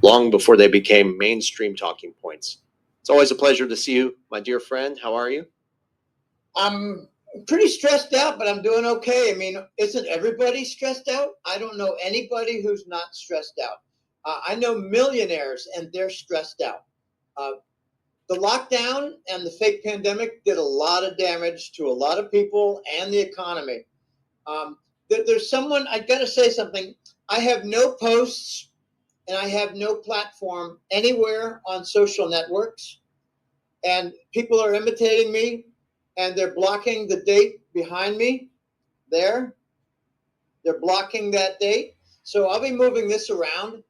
long before they became mainstream talking points. It's always a pleasure to see you, my dear friend. How are you? I'm pretty stressed out, but I'm doing okay. I mean, isn't everybody stressed out? I don't know anybody who's not stressed out. I know millionaires and they're stressed out. The lockdown and the fake pandemic did a lot of damage to a lot of people and the economy. There's someone, I got to say something. I have no posts and I have no platform anywhere on social networks. And people are imitating me and they're blocking the date behind me there. They're blocking that date. So I'll be moving this around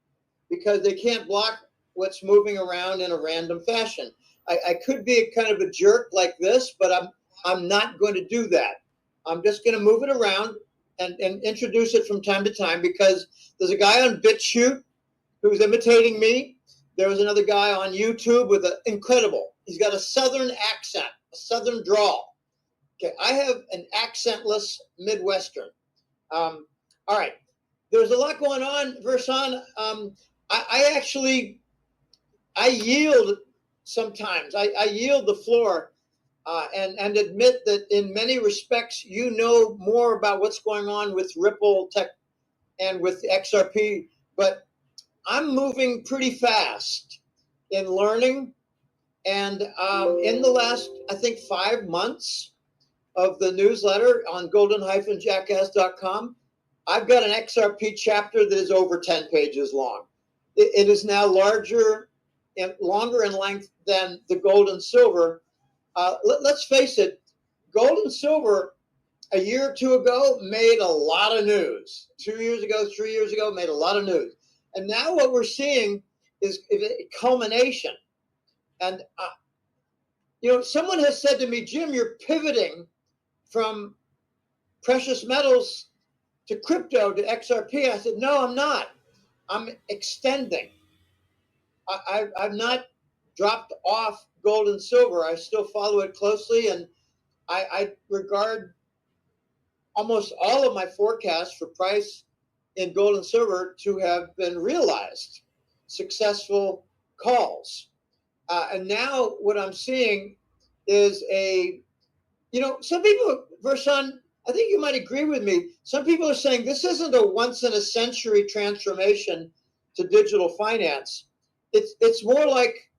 because they can't block what's moving around in a random fashion. I could be a kind of a jerk like this, but I'm not going to do that. I'm just going to move it around and introduce it from time to time because there's a guy on BitChute who's imitating me. There was another guy on YouTube with an incredible. He's got a Southern accent, a Southern drawl. Okay, I have an accentless Midwestern. All right, there's a lot going on, Versan. I yield sometimes. I yield the floor and admit that in many respects, you know more about what's going on with Ripple Tech and with XRP, but I'm moving pretty fast in learning. And in the last, I think, 5 months of the newsletter on golden-jackass.com, I've got an XRP chapter that is over 10 pages long. It is now longer in length than the gold and silver. Let's face it, gold and silver a year or two ago made a lot of news. 2 years ago, 3 years ago, made a lot of news. And now what we're seeing is a culmination. And, someone has said to me, Jim, you're pivoting from precious metals to crypto to XRP. I said, no, I'm not. I'm extending. I've not dropped off gold and silver. I still follow it closely, and I regard almost all of my forecasts for price in gold and silver to have been realized, successful calls. And now what I'm seeing is some people, Versan, I think you might agree with me. Some people are saying this isn't a once in a century transformation to digital finance. It's more like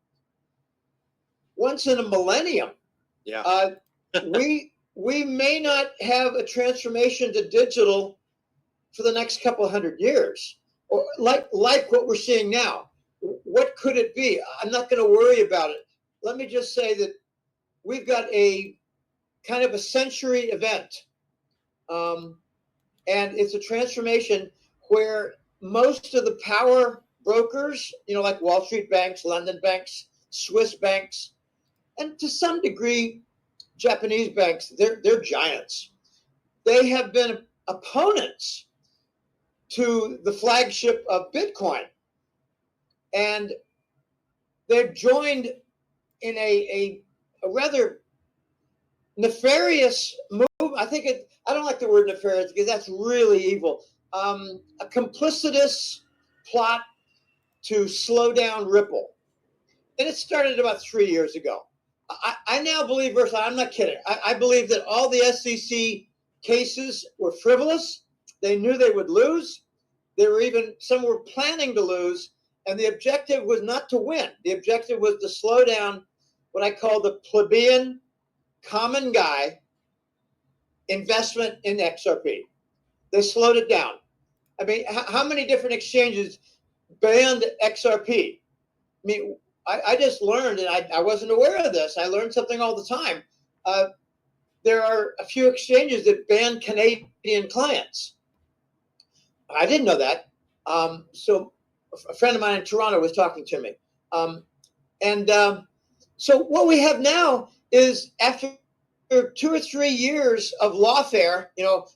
once in a millennium. Yeah. We may not have a transformation to digital for the next couple hundred years, or like what we're seeing now. What could it be? I'm not going to worry about it. Let me just say that we've got a kind of a century event. And it's a transformation where most of the power brokers, like Wall Street banks, London banks, Swiss banks, and to some degree, Japanese banks, they're giants. They have been opponents to the flagship of Bitcoin. And they've joined in a rather nefarious move. I don't like the word nefarious because that's really evil. A complicitous plot to slow down Ripple. And it started about 3 years ago. I now believe, I'm not kidding. I believe that all the SEC cases were frivolous. They knew they would lose. Some were planning to lose. And the objective was not to win. The objective was to slow down what I call the plebeian, common guy investment in XRP. They slowed it down. I mean, how many different exchanges banned XRP? I mean, I just learned, and I wasn't aware of this. I learned something all the time. There are a few exchanges that ban Canadian clients. I didn't know that. So a friend of mine in Toronto was talking to me. So what we have now is after 2 or 3 years of lawfare,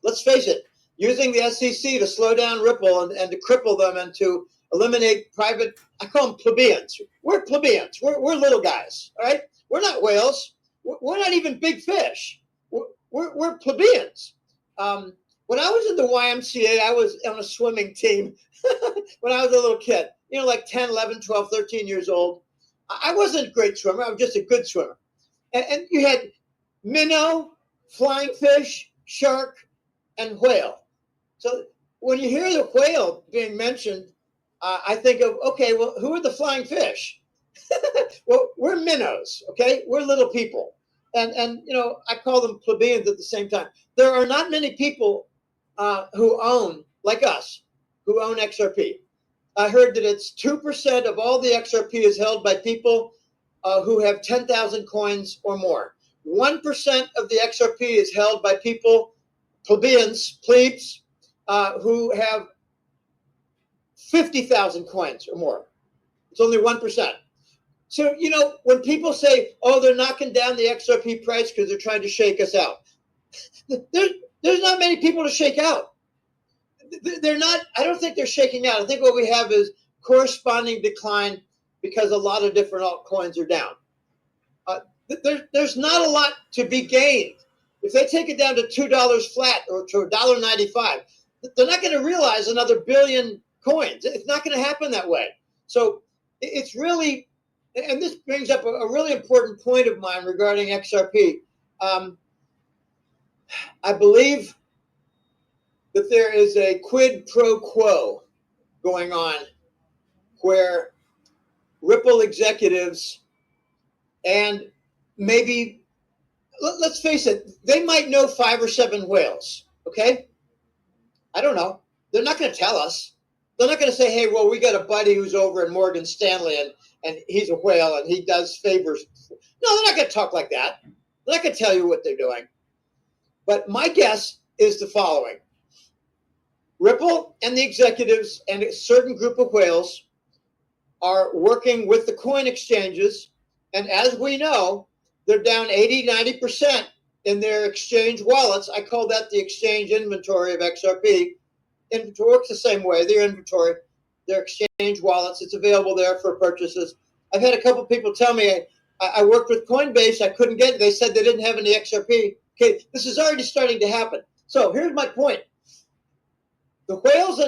let's face it, using the SEC to slow down Ripple and to cripple them and to eliminate private, I call them plebeians. We're plebeians. We're little guys, all right? We're not whales. We're not even big fish. We're plebeians. When I was in the YMCA, I was on a swimming team when I was a little kid. like 10, 11, 12, 13 years old. I wasn't a great swimmer. I was just a good swimmer. And you had minnow, flying fish, shark, and whale. So when you hear the whale being mentioned, I think of, okay, well, who are the flying fish? Well, we're minnows, okay? We're little people. And I call them plebeians at the same time. There are not many people who own, like us, who own XRP. I heard that it's 2% of all the XRP is held by people who have 10,000 coins or more. 1% of the XRP is held by people, plebeians, plebes, who have 50,000 coins or more. It's only 1%. So, when people say, oh, they're knocking down the XRP price because they're trying to shake us out, there's not many people to shake out. They're not, I don't think they're shaking out. I think what we have is corresponding decline because a lot of different altcoins are down. There's not a lot to be gained. If they take it down to $2 flat or to $1.95, they're not going to realize another billion coins. It's not going to happen that way. So it's really, and this brings up a really important point of mine regarding XRP. I believe that there is a quid pro quo going on where Ripple executives and maybe, let's face it, they might know 5 or 7 whales, okay? I don't know. They're not going to tell us. They're not going to say, hey, well, we got a buddy who's over in Morgan Stanley and he's a whale and he does favors. No, they're not going to talk like that. They're not going to tell you what they're doing. But my guess is the following. Ripple and the executives and a certain group of whales are working with the coin exchanges. And as we know, they're down 80, 90% in their exchange wallets. I call that the exchange inventory of XRP. Inventory works the same way. Their inventory, their exchange wallets, it's available there for purchases. I've had a couple people tell me I worked with Coinbase. I couldn't get it. They said they didn't have any XRP. Okay, this is already starting to happen. So here's my point. The whales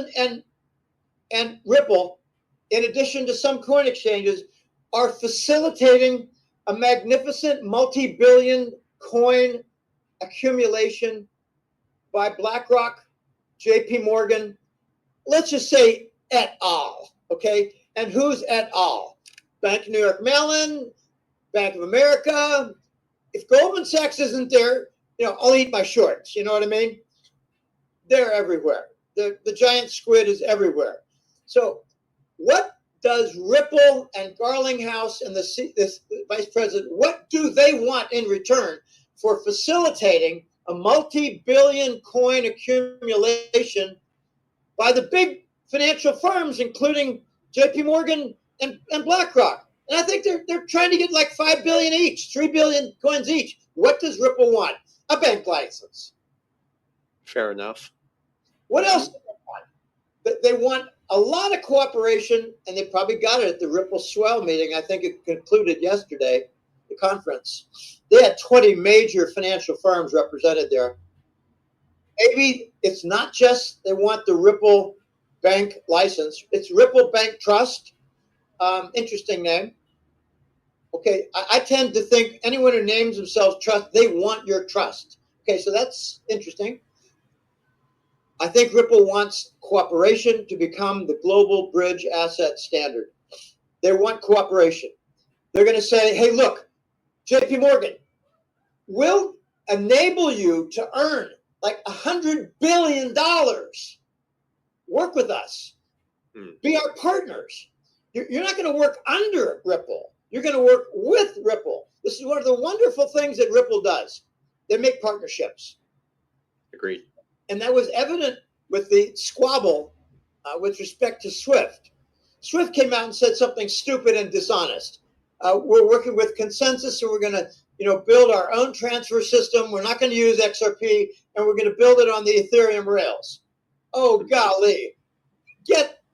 and Ripple, in addition to some coin exchanges, are facilitating a magnificent multi-billion coin accumulation by BlackRock, JP Morgan, let's just say et al. Okay? And who's et al? Bank of New York Mellon, Bank of America. If Goldman Sachs isn't there, I'll eat my shorts. You know what I mean? They're everywhere. The giant squid is everywhere. So what does Ripple and Garlinghouse and this vice president, what do they want in return for facilitating a multi-billion coin accumulation by the big financial firms, including JP Morgan and BlackRock? And I think they're trying to get like 5 billion each, 3 billion coins each. What does Ripple want? A bank license. Fair enough. What else do they want? They want a lot of cooperation, and they probably got it at the Ripple Swell meeting. I think it concluded yesterday, the conference. They had 20 major financial firms represented there. Maybe it's not just they want the Ripple Bank license. It's Ripple Bank Trust. Interesting name. Okay, I tend to think anyone who names themselves trust, they want your trust. Okay, so that's interesting. I think Ripple wants cooperation to become the global bridge asset standard. They want cooperation. They're going to say, hey, look, JP Morgan, we'll enable you to earn like $100 billion. Work with us. Be our partners. You're not going to work under Ripple. You're going to work with Ripple. This is one of the wonderful things that Ripple does. They make partnerships. Agreed. And that was evident with the squabble with respect to SWIFT. SWIFT came out and said something stupid and dishonest. We're working with consensus, and we're going to, build our own transfer system. We're not going to use XRP, and we're going to build it on the Ethereum rails. Oh golly,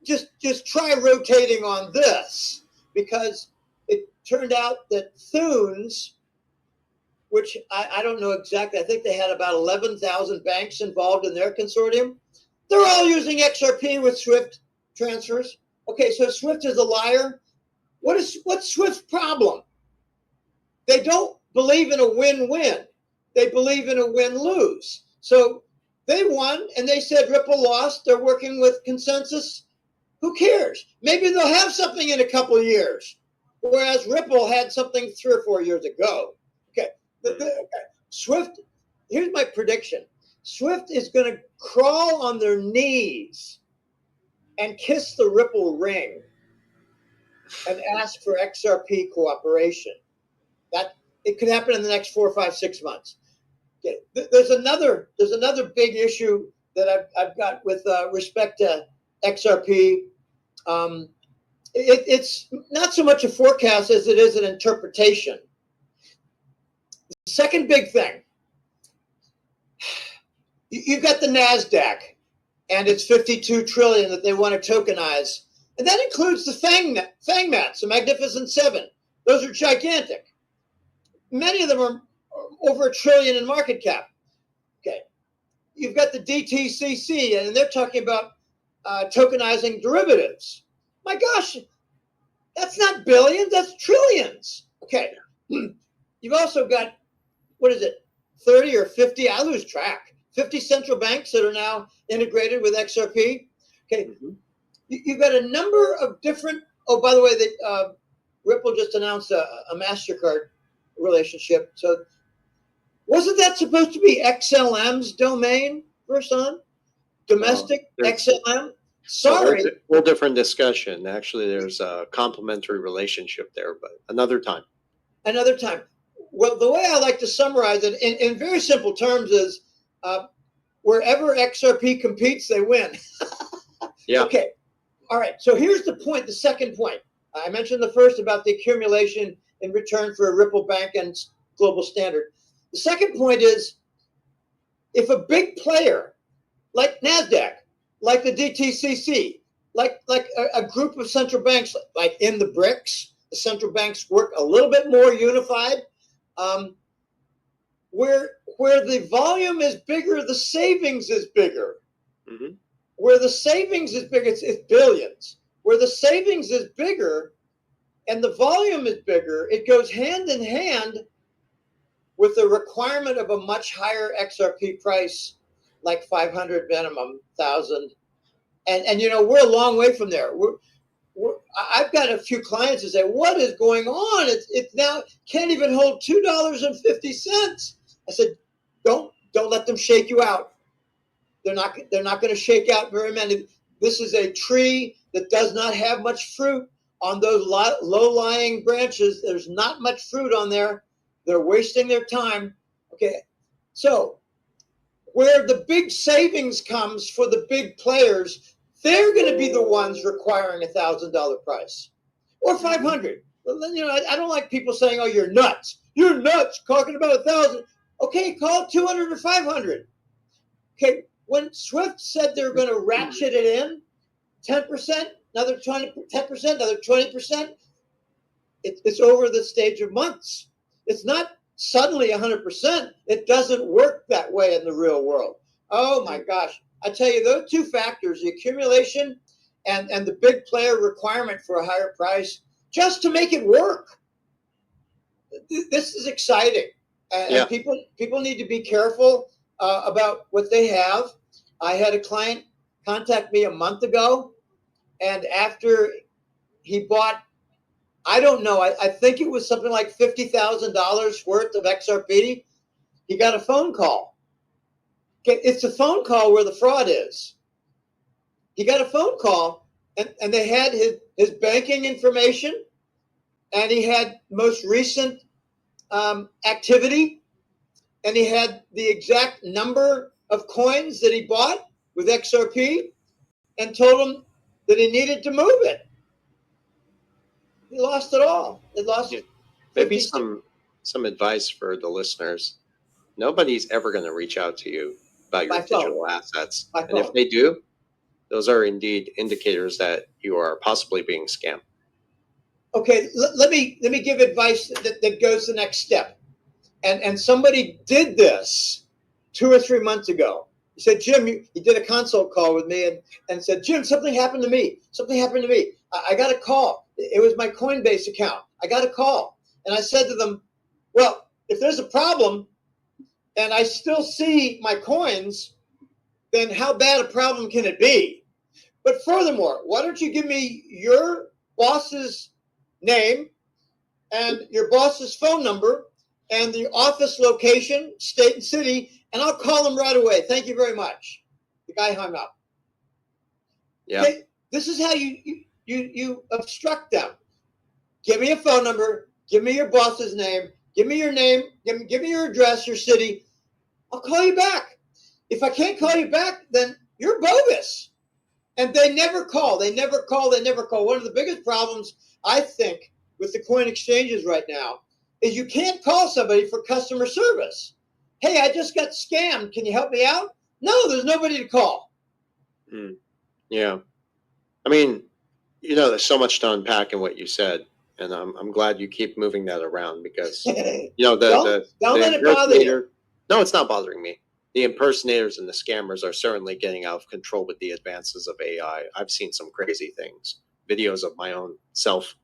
just try rotating on this, because it turned out that Thunes, which I don't know exactly, I think they had about 11,000 banks involved in their consortium. They're all using XRP with SWIFT transfers. Okay, so Swift is a liar. What's Swift's problem? They don't believe in a win-win. They believe in a win-lose. So they won, and they said Ripple lost. They're working with consensus. Who cares? Maybe they'll have something in a couple of years, whereas Ripple had something 3 or 4 years ago. Okay, Swift. Here's my prediction: Swift is going to crawl on their knees and kiss the Ripple ring and ask for XRP cooperation. That it could happen in the next 4, 5, 6 months. Okay. There's another big issue that I've got with respect to XRP. It's not so much a forecast as it is an interpretation. The second big thing, you've got the NASDAQ, and it's 52 trillion that they want to tokenize, and that includes the FANGMATs, the Magnificent Seven. Those are gigantic. Many of them are over $1 trillion in market cap. Okay, you've got the DTCC, and they're talking about tokenizing derivatives. My gosh, that's not billions, that's trillions. Okay, you've also got, what is it, 30 or 50, I lose track, 50 central banks that are now integrated with XRP. Okay, you've got a number of different, oh, by the way, Ripple just announced a MasterCard relationship. So wasn't that supposed to be XLM's domain, first on? Domestic XLM? Sorry. Well, a whole different discussion. Actually, there's a complementary relationship there, but another time. Another time. Well, the way I like to summarize it in very simple terms is wherever XRP competes, they win. Yeah. Okay. All right. So here's the point, the second point. I mentioned the first about the accumulation in return for a Ripple Bank and global standard. The second point is if a big player like NASDAQ, like the DTCC, like a group of central banks, like in the BRICS, the central banks work a little bit more unified, where the volume is bigger, the savings is bigger. Mm-hmm. Where the savings is bigger, it's billions. Where the savings is bigger and the volume is bigger, it goes hand in hand with the requirement of a much higher XRP price, like 500 minimum, 1,000. And you know, we're a long way from there. I've got a few clients that say, what is going on? It's now can't even hold $2.50. I said, don't let them shake you out. They're not going to shake out very many. This is a tree that does not have much fruit on those low-lying branches. There's not much fruit on there. They're wasting their time. Okay, so where the big savings comes for the big players, they're going to be the ones requiring $1,000 price or 500. You know, I don't like people saying, "Oh, you're nuts. You're nuts talking about 1,000." Okay, call it 200 or 500. Okay, when Swift said they're going to ratchet it in 10%, another 20, 10%, another 20%, it's over the stage of months. It's not suddenly 100%. It doesn't work that way in the real world. Oh my gosh. I tell you, those two factors, the accumulation and the big player requirement for a higher price, just to make it work. This is exciting. And people need to be careful about what they have. I had a client contact me a month ago, and after he bought, I don't know, I think it was something like $50,000 worth of XRP, he got a phone call. Okay, it's a phone call where the fraud is. He got a phone call, and they had his banking information, and he had most recent activity, and he had the exact number of coins that he bought with XRP, and told him that he needed to move it. He lost it all. He lost. Yeah. Maybe some advice for the listeners. Nobody's ever going to reach out to you about your digital assets, and if they do, those are indeed indicators that you are possibly being scammed. Okay, let me give advice that goes the next step. And somebody did this 2 or 3 months ago. He said, Jim, he did a consult call with me and said, Jim, something happened to me. Something happened to me. I got a call. It was my Coinbase account. I got a call. And I said to them, well, if there's a problem and I still see my coins, then how bad a problem can it be? But furthermore, why don't you give me your boss's name and your boss's phone number and the office location, state and city, and I'll call them right away. Thank you very much. The guy hung up. Yeah. Okay, this is how you obstruct them. Give me a phone number. Give me your boss's name. Give me your name. Give me your address, your city. I'll call you back. If I can't call you back, then you're bogus. And they never call. They never call. They never call. One of the biggest problems, I think, with the coin exchanges right now is you can't call somebody for customer service. Hey, I just got scammed. Can you help me out? No, there's nobody to call. Yeah. I mean, there's so much to unpack in what you said. And I'm glad you keep moving that around because, don't let it bother you. No, it's not bothering me. The impersonators and the scammers are certainly getting out of control with the advances of AI. I've seen some crazy things, videos of my own self.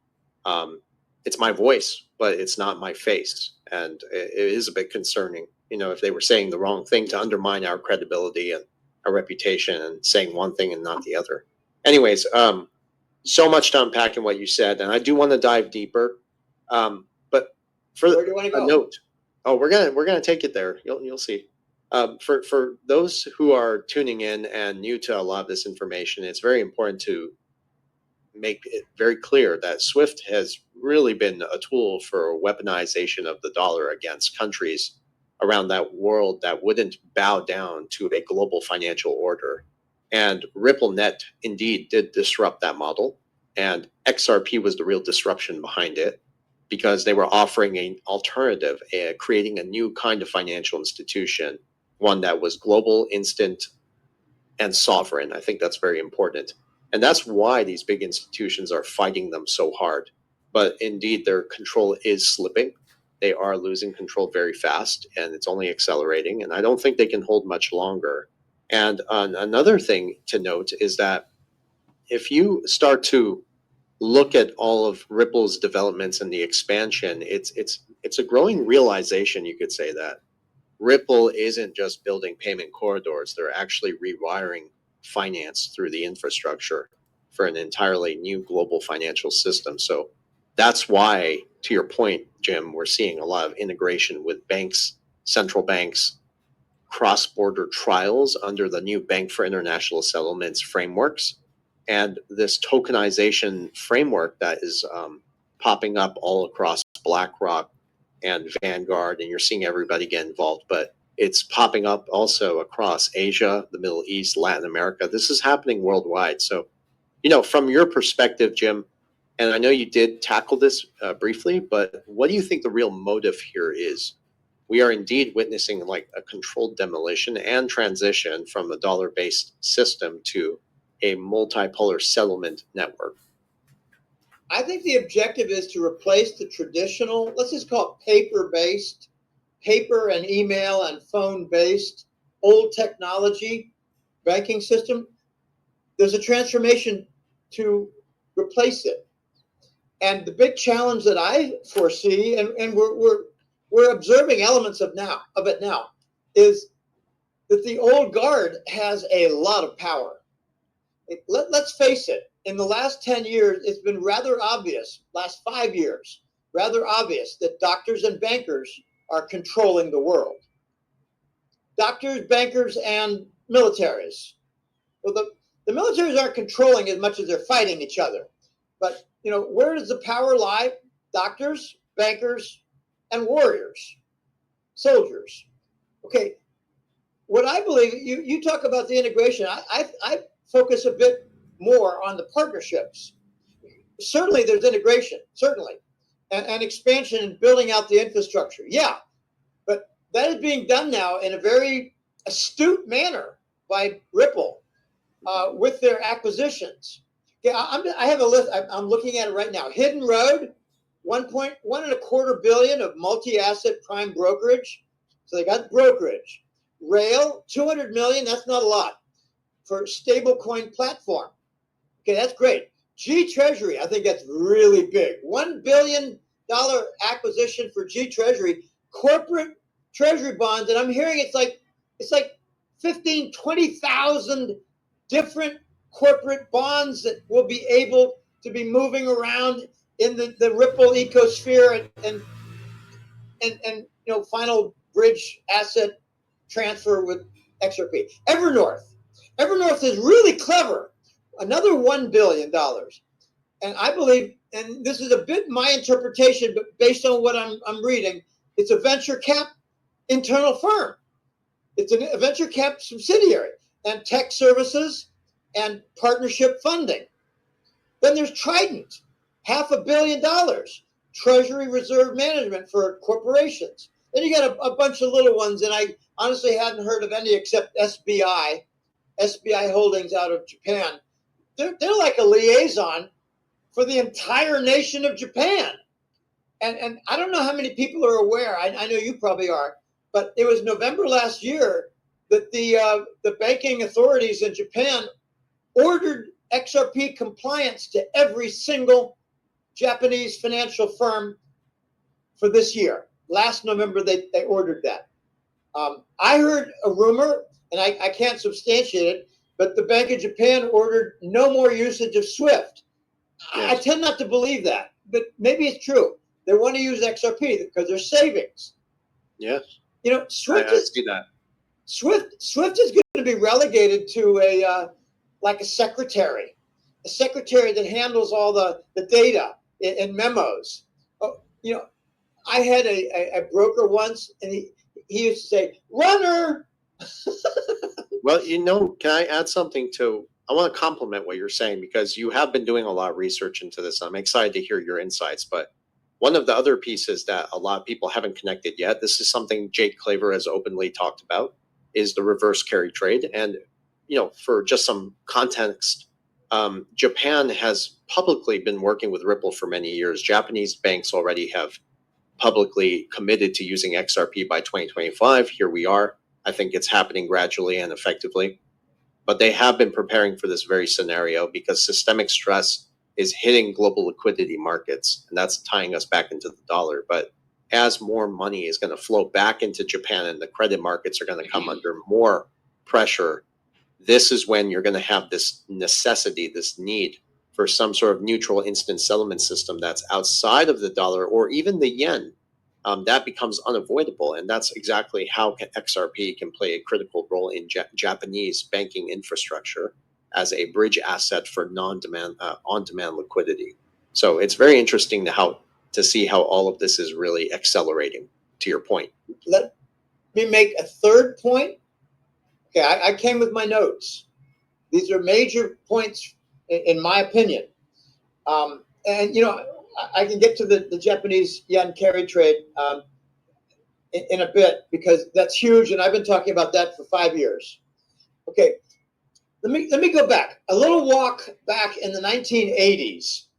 It's my voice, but it's not my face. And it is a bit concerning, if they were saying the wrong thing to undermine our credibility and our reputation and saying one thing and not the other. Anyways, so much to unpack in what you said, and I do want to dive deeper. But for Where do you want to go? A note, we're gonna take it there. You'll see. For those who are tuning in and new to a lot of this information, it's very important to make it very clear that SWIFT has really been a tool for weaponization of the dollar against countries around that world that wouldn't bow down to a global financial order. And RippleNet indeed did disrupt that model. And XRP was the real disruption behind it because they were offering an alternative, creating a new kind of financial institution, one that was global, instant, and sovereign. I think that's very important. And that's why these big institutions are fighting them so hard. But indeed, their control is slipping. They are losing control very fast, and it's only accelerating. And I don't think they can hold much longer. And another thing to note is that if you start to look at all of Ripple's developments and the expansion, it's a growing realization, you could say, that Ripple isn't just building payment corridors. They're actually rewiring finance through the infrastructure for an entirely new global financial system. So that's why, to your point, Jim, we're seeing a lot of integration with banks, central banks, cross-border trials under the new Bank for International Settlements frameworks, and this tokenization framework that is popping up all across BlackRock and Vanguard, and you're seeing everybody get involved, but it's popping up also across Asia, the Middle East, Latin America. This is happening worldwide. So, from your perspective, Jim, and I know you did tackle this briefly, but what do you think the real motive here is? We are indeed witnessing like a controlled demolition and transition from a dollar-based system to a multipolar settlement network. I think the objective is to replace the traditional, let's just call it paper-based, paper and email and phone-based, old technology banking system. There's a transformation to replace it. And the big challenge that I foresee, and we're observing elements of it now, is that the old guard has a lot of power. Let's face it, in the last 10 years, it's been rather obvious, last 5 years, rather obvious that doctors and bankers are controlling the world. Doctors, bankers, and militaries. Well, the militaries aren't controlling as much as they're fighting each other. But, where does the power lie? Doctors, bankers, and warriors, soldiers. Okay, what I believe, you talk about the integration. I focus a bit more on the partnerships. Certainly there's integration, certainly, and expansion and building out the infrastructure. Yeah, but that is being done now in a very astute manner by Ripple with their acquisitions. Okay, I have a list. I'm looking at it right now. Hidden Road, 1.25 billion of multi-asset prime brokerage. So they got brokerage. Rail, 200 million. That's not a lot for stablecoin platform. Okay, that's great. G Treasury, I think that's really big. $1 billion acquisition for G Treasury, corporate treasury bonds. And I'm hearing it's like 15, 20,000 different corporate bonds that will be able to be moving around in the Ripple ecosphere and final bridge asset transfer with XRP. Evernorth is really clever. Another $1 billion. And I believe, and this is a bit my interpretation, but based on what I'm reading, it's a venture cap internal firm. It's a venture cap subsidiary and tech services and partnership funding. Then there's Trident, $500 million, Treasury Reserve Management for corporations. Then you got a bunch of little ones, and I honestly hadn't heard of any except SBI Holdings out of Japan. They're like a liaison for the entire nation of Japan. And I don't know how many people are aware, I know you probably are, but it was November last year that the banking authorities in Japan ordered XRP compliance to every single Japanese financial firm for this year. Last November, they ordered that. I heard a rumor, and I can't substantiate it, but the Bank of Japan ordered no more usage of SWIFT. Yes. I tend not to believe that, but maybe it's true. They want to use XRP because there's savings. Yes. SWIFT I see that. SWIFT is going to be relegated to a secretary that handles all the data and memos. I had a broker once, and he used to say, "Runner." Well, can I add something to? I want to compliment what you're saying because you have been doing a lot of research into this. I'm excited to hear your insights. But one of the other pieces that a lot of people haven't connected yet, this is something Jake Claver has openly talked about, is the reverse carry trade. And, for just some context, Japan has publicly been working with Ripple for many years. Japanese banks already have publicly committed to using XRP by 2025. Here we are. I think it's happening gradually and effectively. But they have been preparing for this very scenario because systemic stress is hitting global liquidity markets, and that's tying us back into the dollar. But as more money is going to flow back into Japan and the credit markets are going to come under more pressure, this is when you're going to have this necessity, this need for some sort of neutral instant settlement system that's outside of the dollar or even the yen. That becomes unavoidable, and that's exactly how XRP can play a critical role in Japanese banking infrastructure as a bridge asset for on-demand liquidity. So it's very interesting to see how all of this is really accelerating. To your point, let me make a third point. Okay, I came with my notes. These are major points, in my opinion. I can get to the Japanese yen carry trade in a bit because that's huge, and I've been talking about that for 5 years. Okay, let me go back a little walk back in the 1980s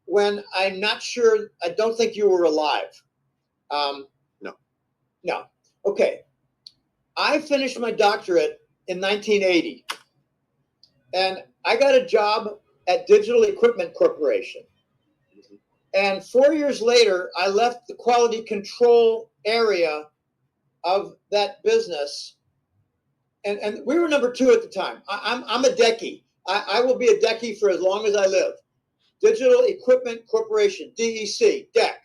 when I'm not sure. I don't think you were alive. No. Okay, I finished my doctorate in 1980, and I got a job at Digital Equipment Corporation. And 4 years later, I left the quality control area of that business. And we were number 2 at the time. I'm a Decky. I will be a Decky for as long as I live. Digital Equipment Corporation, DEC, DEC.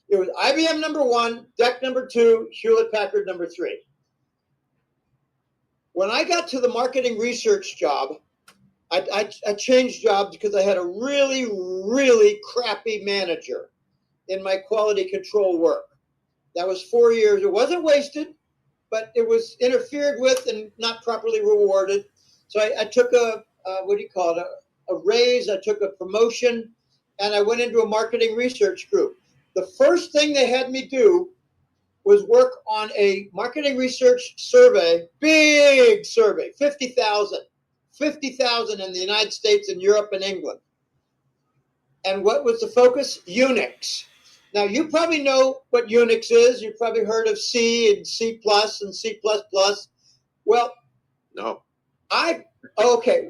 It was IBM number 1, DEC number 2, Hewlett-Packard number 3. When I got to the marketing research job, I changed jobs because I had a really, really crappy manager in my quality control work. That was 4 years. It wasn't wasted, but it was interfered with and not properly rewarded. So I took a raise. I took a promotion, and I went into a marketing research group. The first thing they had me do was work on a marketing research survey, big survey, 50,000 in the United States and Europe and England. And what was the focus? Unix. Now, you probably know what Unix is. You've probably heard of C and C++ and C++. Well, no. Okay.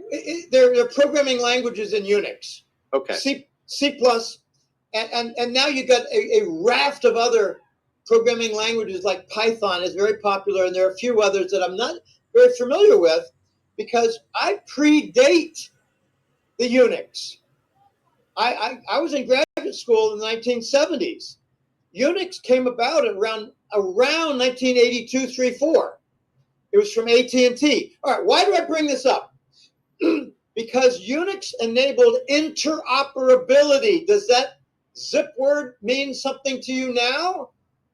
There are programming languages in Unix. Okay. C++, and now you got a raft of other programming languages like Python is very popular, and there are a few others that I'm not very familiar with because I predate the Unix. I was in graduate school in the 1970s. Unix came about around 1982, 3, 4. It was from AT&T. All right, why do I bring this up? Because Unix enabled interoperability. Does that zip word mean something to you now?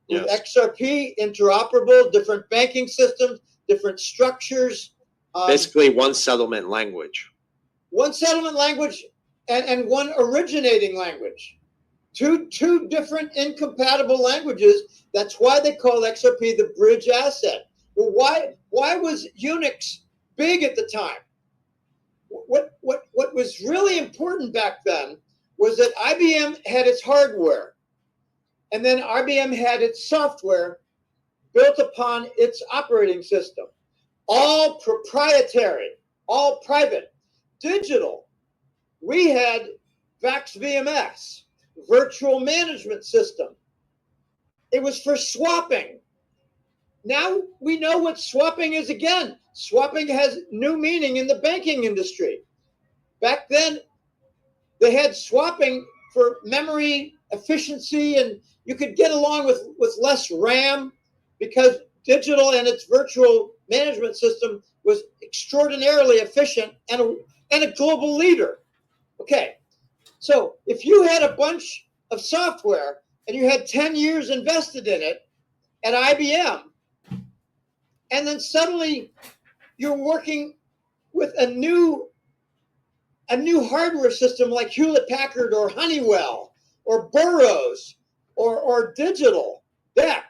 Yes. With XRP, interoperable, different banking systems, different structures. Basically one settlement language. One settlement language and one originating language. Two different incompatible languages. That's why they call XRP the bridge asset. Well, why was Unix big at the time? What was really important back then was that IBM had its hardware, and then IBM had its software built upon its operating system. All proprietary, all private, digital. We had VAX VMS, virtual management system. It was for swapping. Now we know what swapping is again. Swapping has new meaning in the banking industry. Back then, they had swapping for memory efficiency, and you could get along with less RAM because digital and its virtual management system was extraordinarily efficient and a global leader. Okay, so if you had a bunch of software and you had 10 years invested in it at IBM, and then suddenly you're working with a new hardware system like Hewlett-Packard or Honeywell or Burroughs or Digital Beck.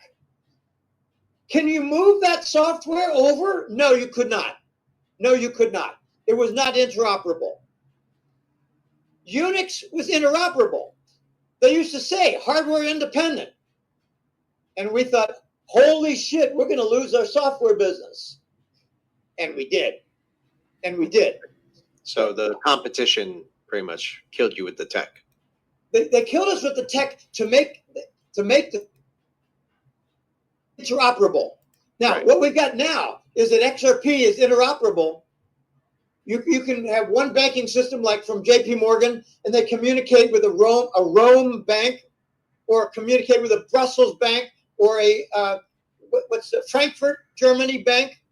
Can you move that software over? No, you could not. No, you could not. It was not interoperable. Unix was interoperable. They used to say hardware independent. And we thought, holy shit, we're going to lose our software business. And we did. And we did. So the competition pretty much killed you with the tech. They killed us with the tech to make the interoperable. Now, right. What we've got now is that XRP is interoperable. You can have one banking system like from JP Morgan, and they communicate with a Rome bank, or communicate with a Brussels bank, or a Frankfurt, Germany bank,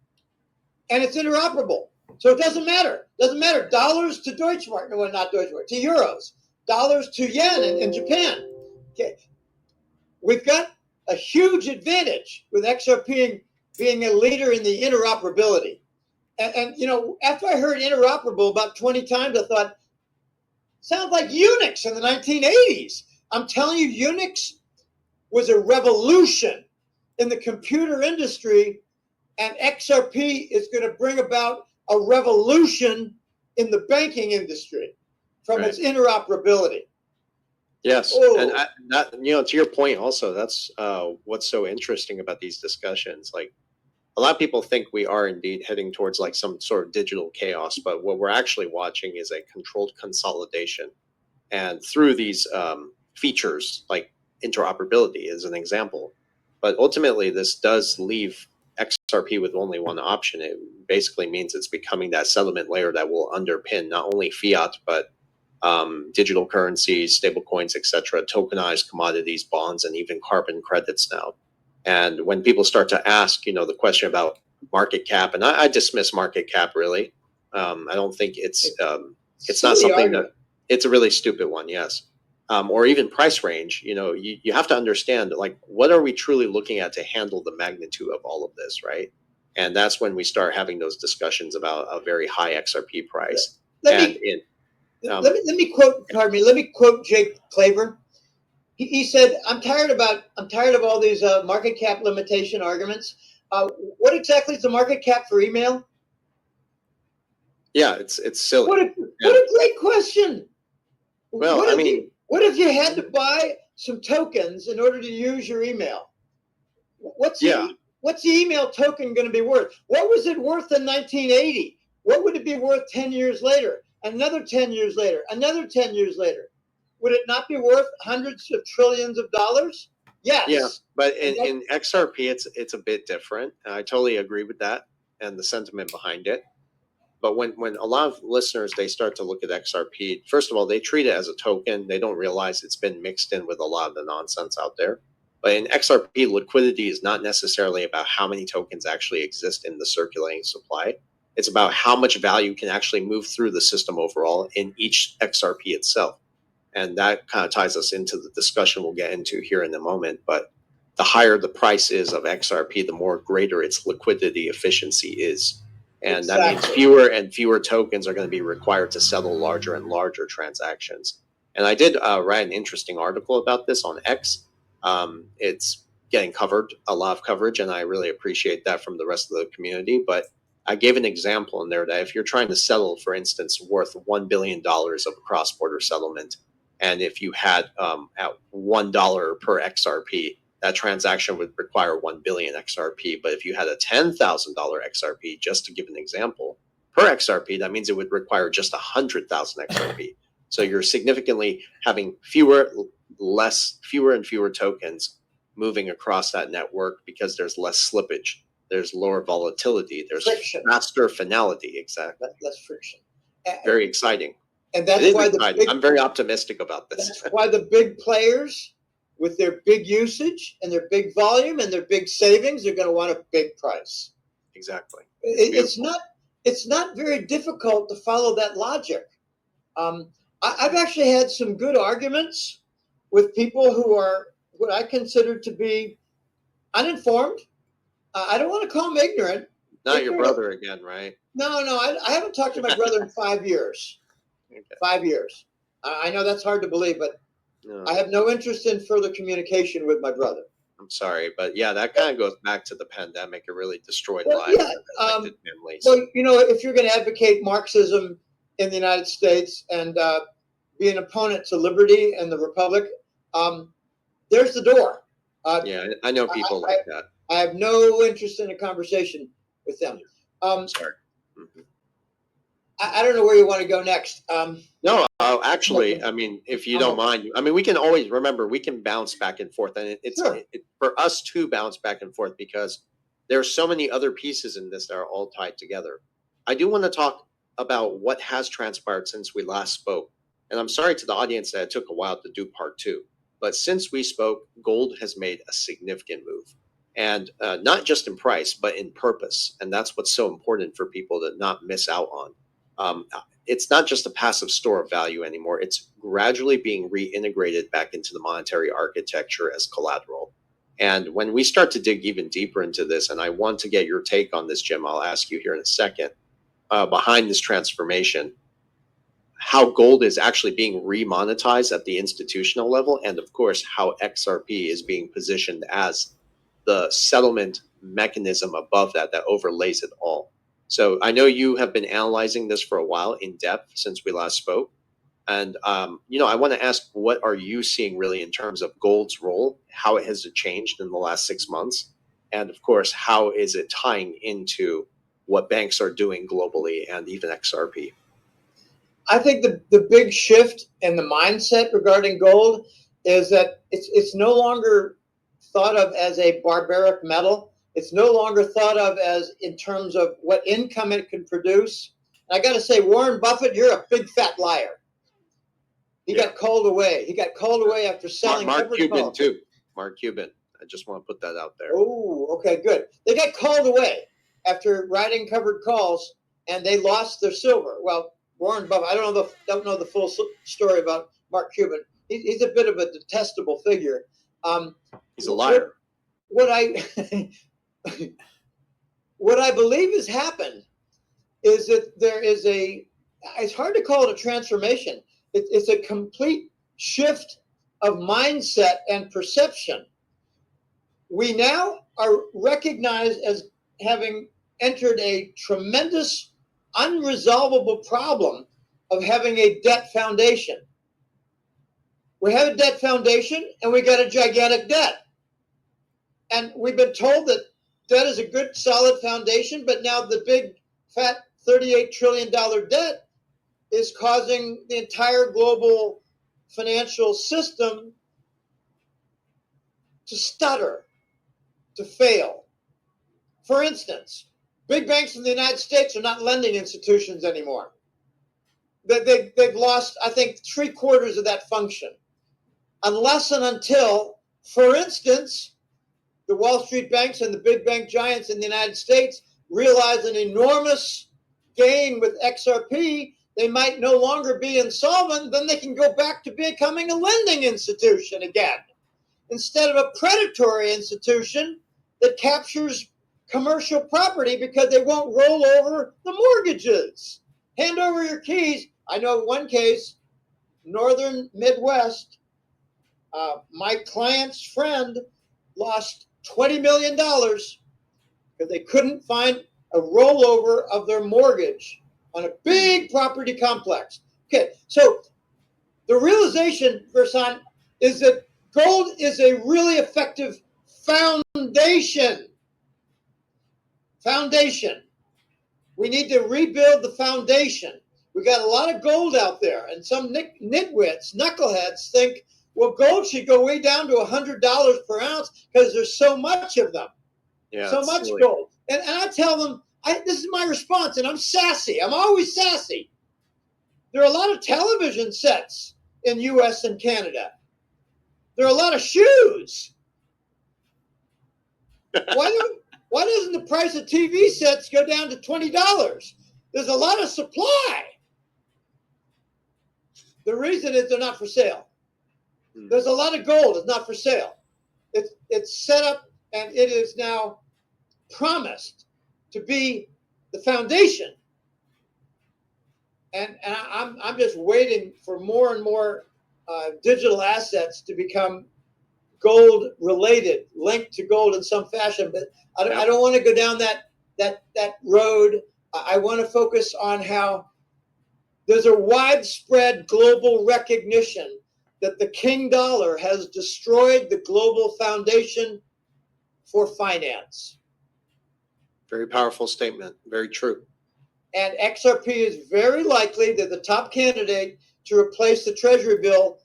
and it's interoperable. So it doesn't matter. Doesn't matter. Dollars to Deutschmark, no, not Deutschmark, to euros. Dollars to yen in Japan. Okay, we've got a huge advantage with XRP being a leader in the interoperability. And after I heard interoperable about 20 times, I thought, sounds like Unix in the 1980s. I'm telling you, Unix was a revolution in the computer industry, and XRP is going to bring about a revolution in the banking industry from its interoperability. Yes, and that, to your point also, that's what's so interesting about these discussions. Like, a lot of people think we are indeed heading towards like some sort of digital chaos, but what we're actually watching is a controlled consolidation. And through these features, like interoperability is an example, but ultimately this does leave XRP with only one option. It basically means it's becoming that settlement layer that will underpin not only fiat, but digital currencies, stable coins, etc., tokenized commodities, bonds, and even carbon credits now. And when people start to ask, the question about market cap, and I dismiss market cap really. I don't think it's not something that, it's a really stupid one, yes. Or even price range, you have to understand, like, what are we truly looking at to handle the magnitude of all of this, right? And that's when we start having those discussions about a very high XRP price. Let me quote Jake Claver. He said, "I'm tired of all these market cap limitation arguments. What exactly is the market cap for email?" Yeah, it's silly. What a great question. Well, what if you had to buy some tokens in order to use your email? What's the email token going to be worth? What was it worth in 1980? What would it be worth 10 years later? another 10 years later, another 10 years later. Would it not be worth hundreds of trillions of dollars? Yes. Yeah, but in XRP, it's a bit different. And I totally agree with that and the sentiment behind it. But when a lot of listeners, they start to look at XRP, first of all, they treat it as a token. They don't realize it's been mixed in with a lot of the nonsense out there. But in XRP, liquidity is not necessarily about how many tokens actually exist in the circulating supply. It's about how much value can actually move through the system overall in each XRP itself. And that kind of ties us into the discussion we'll get into here in a moment. But the higher the price is of XRP, the more greater its liquidity efficiency is. And exactly. That means fewer and fewer tokens are going to be required to settle larger and larger transactions. And I did write an interesting article about this on X. It's getting a lot of coverage, and I really appreciate that from the rest of the community. But I gave an example in there that if you're trying to settle, for instance, worth $1 billion of a cross-border settlement, and if you had at $1 per XRP, that transaction would require 1 billion XRP. But if you had a $10,000 XRP, just to give an example, per XRP, that means it would require just 100,000 XRP. So you're significantly having fewer and fewer tokens moving across that network because there's less slippage, there's lower volatility, there's friction. Faster finality. Exactly. Less friction. Very exciting. And that's why I'm very optimistic about this. That's why the big players, with their big usage and their big volume and their big savings, they're going to want a big price. Exactly. It's not very difficult to follow that logic. I've actually had some good arguments with people who are what I consider to be uninformed. I don't want to call them ignorant. Not your brother again, right? No, I haven't talked to my brother in 5 years. Okay. 5 years. I know that's hard to believe, but no. I have no interest in further communication with my brother. I'm sorry, but yeah, that kind of goes back to the pandemic. It really destroyed lives. Yeah, families. So, if you're going to advocate Marxism in the United States and be an opponent to liberty and the republic, there's the door. Yeah, I know people like that. I have no interest in a conversation with them. Sorry. Mm-hmm. I don't know where you want to go next. No, actually, I mean, if you don't mind, I mean, we can always remember we can bounce back and forth, and it's for us to bounce back and forth because there are so many other pieces in this that are all tied together. I do want to talk about what has transpired since we last spoke, and I'm sorry to the audience that it took a while to do part 2, but since we spoke, gold has made a significant move, and not just in price, but in purpose, and that's what's so important for people to not miss out on. It's not just a passive store of value anymore. It's gradually being reintegrated back into the monetary architecture as collateral. And when we start to dig even deeper into this, and I want to get your take on this, Jim, I'll ask you here in a second, behind this transformation, how gold is actually being remonetized at the institutional level, and of course, how XRP is being positioned as the settlement mechanism above that overlays it all. So I know you have been analyzing this for a while in depth since we last spoke. And, I want to ask, what are you seeing really in terms of gold's role? How it has changed in the last 6 months? And of course, how is it tying into what banks are doing globally and even XRP? I think the big shift in the mindset regarding gold is that it's no longer thought of as a barbaric metal. It's no longer thought of as in terms of what income it can produce. And I got to say, Warren Buffett, you're a big fat liar. He got called away. He got called away after selling. Mark Cuban too. Mark Cuban. I just want to put that out there. Oh, okay, good. They got called away after writing covered calls, and they lost their silver. Well, Warren Buffett, I don't know the full story about Mark Cuban. He's a bit of a detestable figure. He's a liar. What I believe has happened is that there is it's hard to call it a transformation. It's a complete shift of mindset and perception. We now are recognized as having entered a tremendous unresolvable problem of having a debt foundation. We have a debt foundation and we got a gigantic debt. And we've been told that debt is a good, solid foundation, but now the big, fat $38 trillion debt is causing the entire global financial system to stutter, to fail. For instance, big banks in the United States are not lending institutions anymore. They've lost, I think, 3/4 of that function. Unless and until, for instance, the Wall Street banks and the big bank giants in the United States realize an enormous gain with XRP, they might no longer be insolvent, then they can go back to becoming a lending institution again, instead of a predatory institution that captures commercial property because they won't roll over the mortgages. Hand over your keys. I know one case, Northern Midwest, my client's friend lost $20 million because they couldn't find a rollover of their mortgage on a big property complex. Okay, so the realization, Versan, is that gold is a really effective foundation. Foundation. We need to rebuild the foundation. We got a lot of gold out there, and some nitwits, knuckleheads think, well, gold should go way down to $100 per ounce because there's so much of them. Yeah, so much gold. And I tell them, this is my response, and I'm sassy. I'm always sassy. There are a lot of television sets in U.S. and Canada. There are a lot of shoes. Why doesn't the price of TV sets go down to $20? There's a lot of supply. The reason is they're not for sale. There's a lot of gold. It's not for sale. It's set up, and it is now promised to be the foundation. And I'm just waiting for more and more digital assets to become gold related, linked to gold in some fashion. But I don't want to go down that road. I want to focus on how there's a widespread global recognition that the king dollar has destroyed the global foundation for finance. Very powerful statement. Very true. And XRP is very likely the top candidate to replace the Treasury bill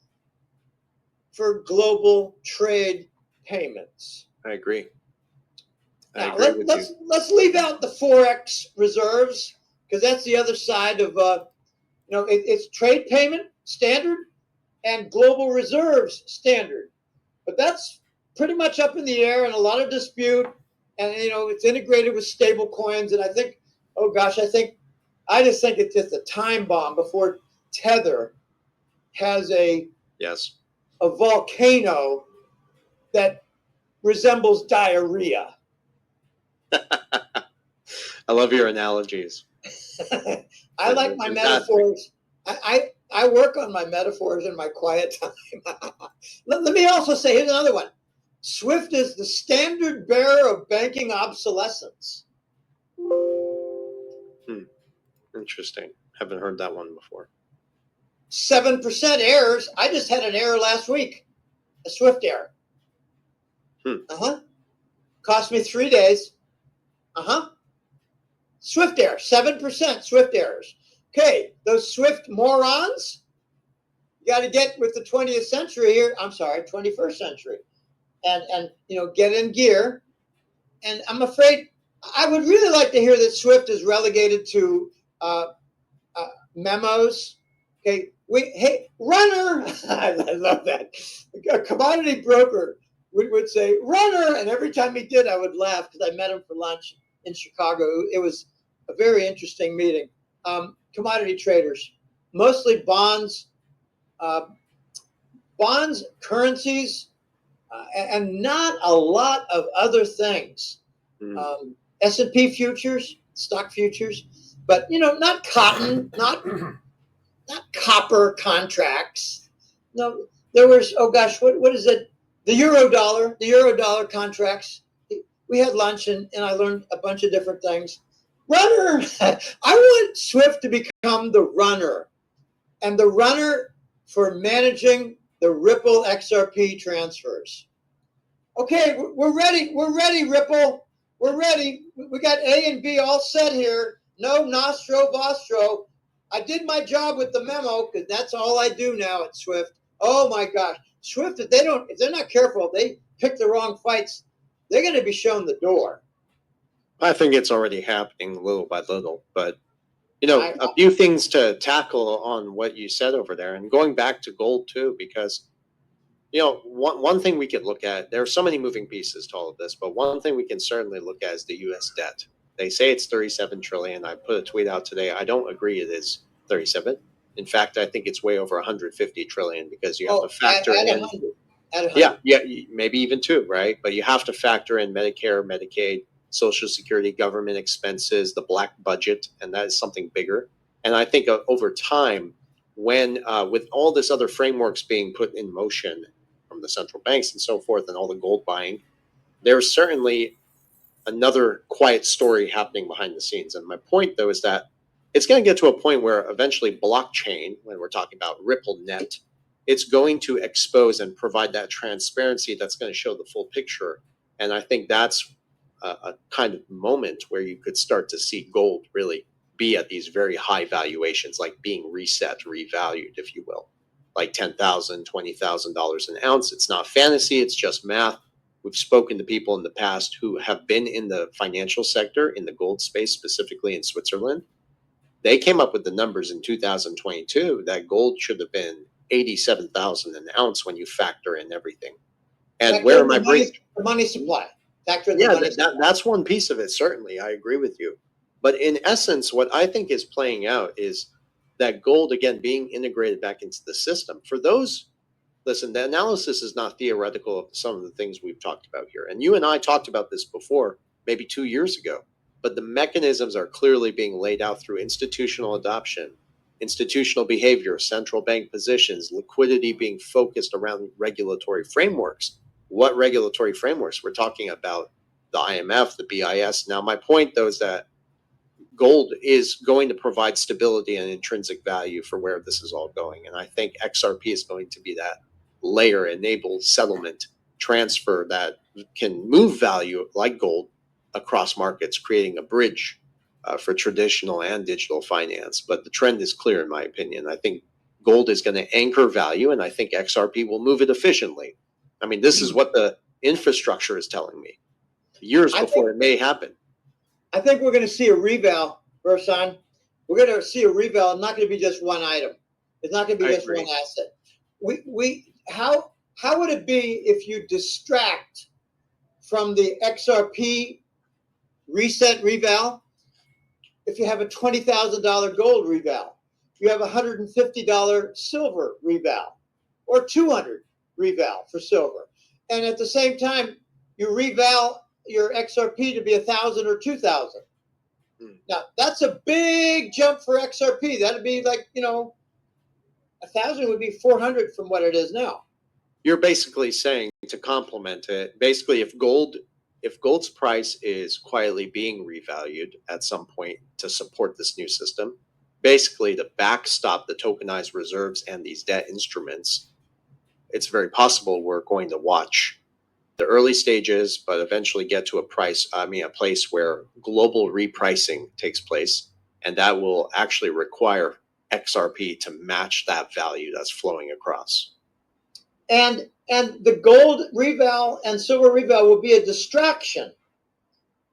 for global trade payments. I agree. Now, let's leave out the Forex reserves, because that's the other side of, it's trade payment standard and global reserves standard. But that's pretty much up in the air and a lot of dispute. And, it's integrated with stable coins. And I think, I just think it's just a time bomb before Tether has a volcano that resembles diarrhea. I love your analogies. I like my metaphors. I work on my metaphors in my quiet time. Let me also say, here's another one. SWIFT is the standard bearer of banking obsolescence. Interesting. Haven't heard that one before. 7% errors. I just had an error last week, a SWIFT error. Cost me 3 days. SWIFT error, 7% SWIFT errors. Okay, those SWIFT morons, you got to get with the 20th century here. I'm sorry, 21st century. And get in gear. And I'm afraid I would really like to hear that SWIFT is relegated to memos. Okay, hey, runner. I love that. A commodity broker would say, runner. And every time he did, I would laugh because I met him for lunch in Chicago. It was a very interesting meeting. Commodity traders, mostly bonds, currencies, and not a lot of other things. S&P futures, stock futures, but not cotton, not copper contracts. No, there was, what is it? The euro dollar contracts. We had lunch and I learned a bunch of different things. Runner. I want SWIFT to become the runner, and the runner for managing the Ripple XRP transfers. Okay, we're ready. We're ready, Ripple. We're ready. We got A and B all set here. No nostro vostro. I did my job with the memo because that's all I do now at Swift. Oh my gosh, Swift! If they're not careful, if they pick the wrong fights, they're going to be shown the door. I think it's already happening little by little, but a few things to tackle on what you said over there, and going back to gold too, because one thing we could look at, there are so many moving pieces to all of this, but one thing we can certainly look at is the U.S. debt. They say it's 37 trillion. I put a tweet out today. I don't agree it is 37. In fact, I think it's way over 150 trillion because you have to factor in. 100. Yeah, maybe even two, right? But you have to factor in Medicare, Medicaid, Social Security, government expenses, the black budget, and that is something bigger. And I think over time, when with all this other frameworks being put in motion from the central banks and so forth, and all the gold buying, there's certainly another quiet story happening behind the scenes. And my point, though, is that it's going to get to a point where eventually blockchain, when we're talking about RippleNet, it's going to expose and provide that transparency that's going to show the full picture. And I think that's a kind of moment where you could start to see gold really be at these very high valuations, like being reset, revalued, if you will, like $10,000, $20,000 an ounce. It's not fantasy, it's just math. We've spoken to people in the past who have been in the financial sector, in the gold space, specifically in Switzerland. They came up with the numbers in 2022 that gold should have been 87,000 an ounce when you factor in everything. And where am I bringing the money supply? That's one piece of it. Certainly, I agree with you. But in essence, what I think is playing out is that gold, again, being integrated back into the system. For those, listen, the analysis is not theoretical of some of the things we've talked about here. And you and I talked about this before, maybe 2 years ago. But the mechanisms are clearly being laid out through institutional adoption, institutional behavior, central bank positions, liquidity being focused around regulatory frameworks. What regulatory frameworks? We're talking about the IMF, the BIS. Now, my point, though, is that gold is going to provide stability and intrinsic value for where this is all going. And I think XRP is going to be that layer, enable settlement, transfer that can move value like gold across markets, creating a bridge for traditional and digital finance. But the trend is clear, in my opinion. I think gold is going to anchor value, and I think XRP will move it efficiently. I mean, this is what the infrastructure is telling me years before it may happen. I think we're going to see a reval, Versan. We're going to see a reval. Not going to be just one item. It's not going to be just one asset. How would it be if you distract from the XRP reset reval? If you have a $20,000 gold reval, you have a $150 silver reval, or $200 reval for silver, and at the same time you reval your XRP to be 1,000 or 2,000. Now that's a big jump for XRP. That'd be like 1,000 would be 400 from what it is now. You're basically saying, to complement it, basically if gold's price is quietly being revalued at some point to support this new system, basically to backstop the tokenized reserves and these debt instruments, it's very possible we're going to watch the early stages, but eventually get to a place where global repricing takes place, and that will actually require XRP to match that value that's flowing across. And the gold reval and silver reval will be a distraction.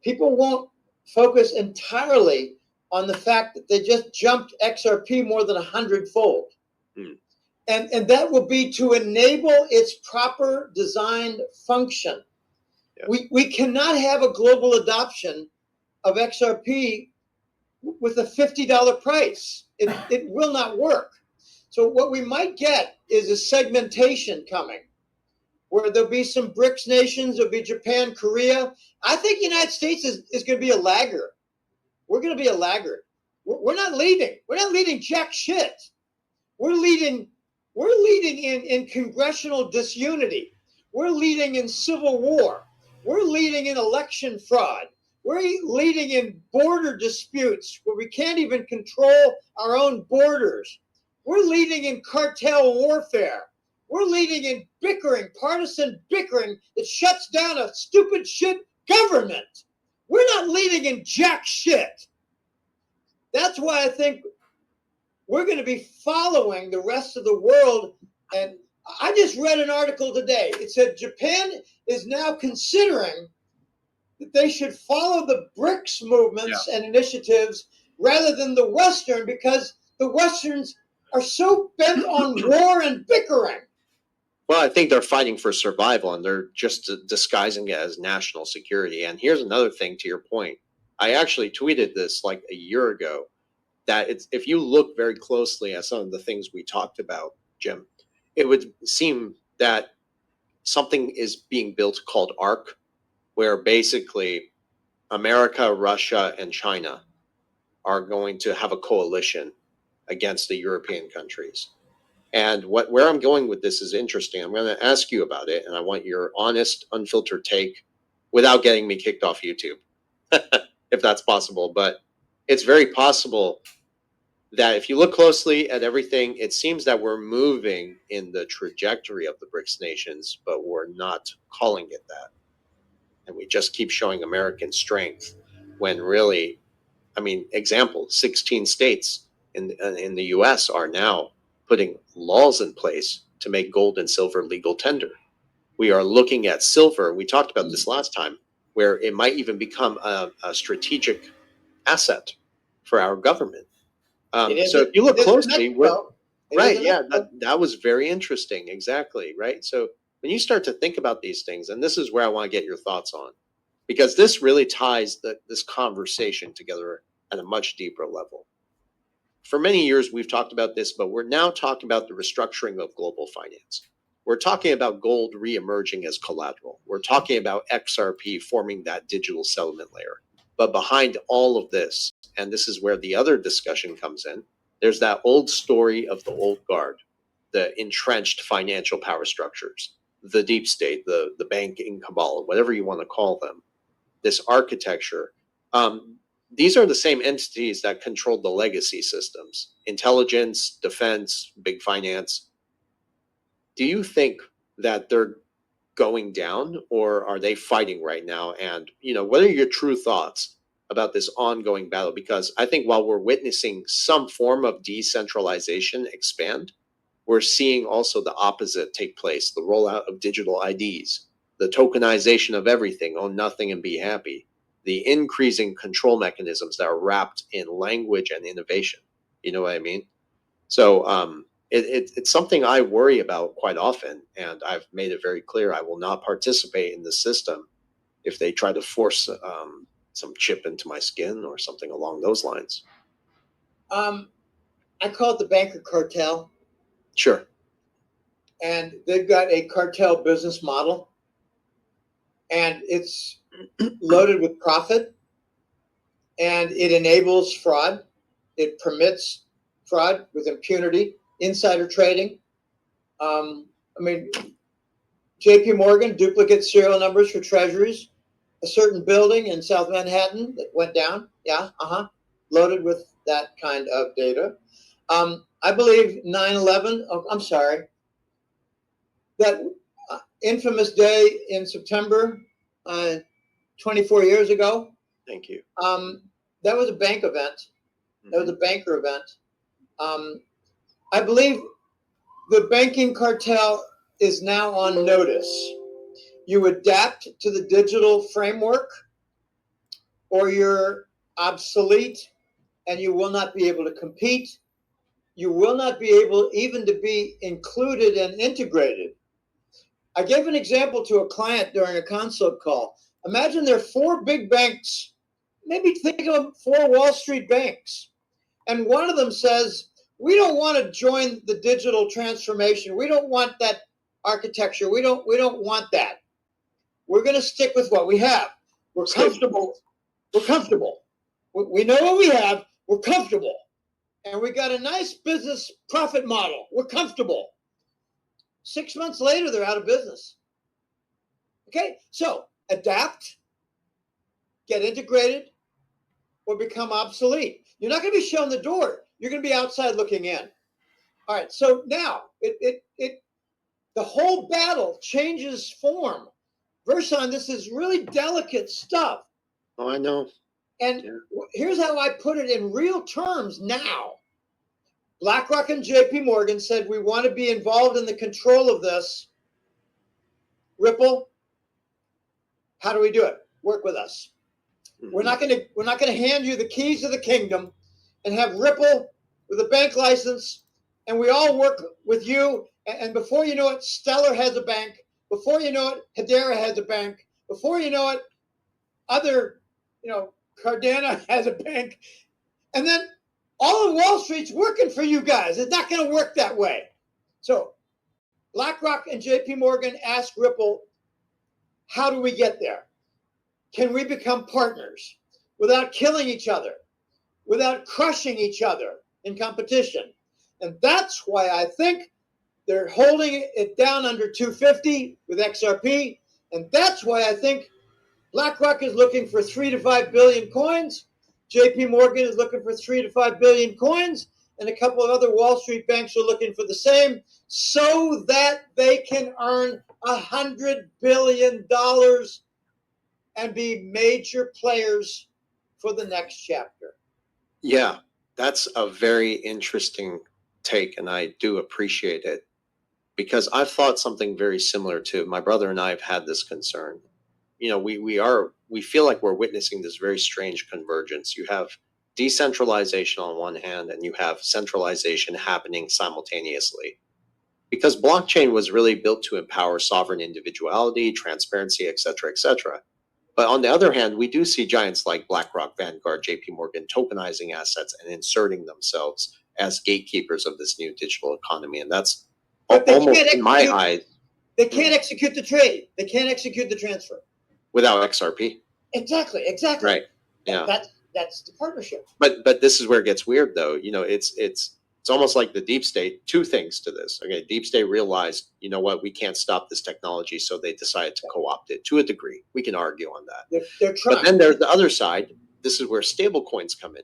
People won't focus entirely on the fact that they just jumped XRP more than 100-fold. And that will be to enable its proper designed function. Yes. We cannot have a global adoption of XRP with a $50 price. It will not work. So what we might get is a segmentation coming, where there'll be some BRICS nations, there'll be Japan, Korea. I think the United States is going to be a laggard. We're going to be a laggard. We're not leading. We're not leading jack shit. We're leading in congressional disunity. We're leading in civil war. We're leading in election fraud. We're leading in border disputes where we can't even control our own borders. We're leading in cartel warfare. We're leading in bickering, partisan bickering that shuts down a stupid shit government. We're not leading in jack shit. That's why I think we're going to be following the rest of the world. And I just read an article today. It said Japan is now considering that they should follow the BRICS movements and initiatives rather than the Western, because the Westerns are so bent on war and bickering. Well, I think they're fighting for survival, and they're just disguising it as national security. And here's another thing to your point. I actually tweeted this like a year ago, that if you look very closely at some of the things we talked about, Jim, it would seem that something is being built called ARC, where basically America, Russia, and China are going to have a coalition against the European countries. And where I'm going with this is interesting. I'm going to ask you about it, and I want your honest, unfiltered take without getting me kicked off YouTube, if that's possible. But it's very possible that if you look closely at everything, it seems that we're moving in the trajectory of the BRICS nations, but we're not calling it that. And we just keep showing American strength when really, I mean, example, 16 states in the US are now putting laws in place to make gold and silver legal tender. We are looking at silver, we talked about this last time, where it might even become a strategic asset for our government. So if you look closely, right, yeah, that was very interesting, exactly, right? So when you start to think about these things, and this is where I want to get your thoughts on, because this really ties this conversation together at a much deeper level. For many years, we've talked about this, but we're now talking about the restructuring of global finance. We're talking about gold re-emerging as collateral. We're talking about XRP forming that digital settlement layer. But behind all of this, and this is where the other discussion comes in, there's that old story of the old guard, the entrenched financial power structures, the deep state, the banking cabal, whatever you want to call them, this architecture. These are the same entities that control the legacy systems, intelligence, defense, big finance. Do you think that they're going down, or are they fighting right now? And, what are your true thoughts about this ongoing battle? Because I think while we're witnessing some form of decentralization expand, we're seeing also the opposite take place, the rollout of digital IDs, the tokenization of everything, own nothing and be happy, the increasing control mechanisms that are wrapped in language and innovation. You know what I mean? So it's something I worry about quite often, and I've made it very clear I will not participate in the system if they try to force some chip into my skin or something along those lines. I call it the banker cartel. Sure. And they've got a cartel business model, and it's loaded with profit, and it enables fraud. It permits fraud with impunity, insider trading. JP Morgan, duplicate serial numbers for treasuries, a certain building in South Manhattan that went down. Yeah, loaded with that kind of data. I believe 9/11, I'm sorry, that infamous day in September, 24 years ago. Thank you. That was a bank event. That was a banker event. I believe the banking cartel is now on notice. You adapt to the digital framework, or you're obsolete and you will not be able to compete. You will not be able even to be included and integrated. I gave an example to a client during a consult call. Imagine there are four big banks, maybe think of them, four Wall Street banks. And one of them says, we don't want to join the digital transformation. We don't want that architecture. We don't want that. We're going to stick with what we have. We're comfortable. We're comfortable. We know what we have. We're comfortable. And we got a nice business profit model. We're comfortable. 6 months later, they're out of business. Okay, so adapt, get integrated, or become obsolete. You're not going to be shown the door. You're going to be outside looking in. All right, so now the whole battle changes form. Verson, this is really delicate stuff. Oh, I know. And here's how I put it in real terms now. BlackRock and JP Morgan said, we want to be involved in the control of this. Ripple, how do we do it? Work with us. We're not going to hand you the keys of the kingdom and have Ripple with a bank license, and we all work with you. And before you know it, Stellar has a bank. Before you know it, Hedera has a bank. Before you know it, other, Cardano has a bank. And then all of Wall Street's working for you guys. It's not going to work that way. So BlackRock and JP Morgan asked Ripple, how do we get there? Can we become partners without killing each other, without crushing each other in competition? And that's why I think they're holding it down under 250 with XRP. And that's why I think BlackRock is looking for 3 to 5 billion coins. JP Morgan is looking for 3 to 5 billion coins. And a couple of other Wall Street banks are looking for the same, so that they can earn $100 billion and be major players for the next chapter. Yeah, that's a very interesting take, and I do appreciate it, because I've thought something very similar too. My brother and I have had this concern. We feel like we're witnessing this very strange convergence. You have decentralization on one hand, and you have centralization happening simultaneously. Because blockchain was really built to empower sovereign individuality, transparency, et cetera, et cetera. But on the other hand, we do see giants like BlackRock, Vanguard, JP Morgan tokenizing assets and inserting themselves as gatekeepers of this new digital economy. And that's almost, in my eyes, they can't execute the trade. They can't execute the transfer. Without XRP. Exactly. Right. Yeah. That's the partnership. But this is where it gets weird, though. It's almost like the deep state. Two things to this. Okay, deep state realized, we can't stop this technology, so they decided to co-opt it to a degree. We can argue on that. They're trying. But then there's the other side. This is where stable coins come in,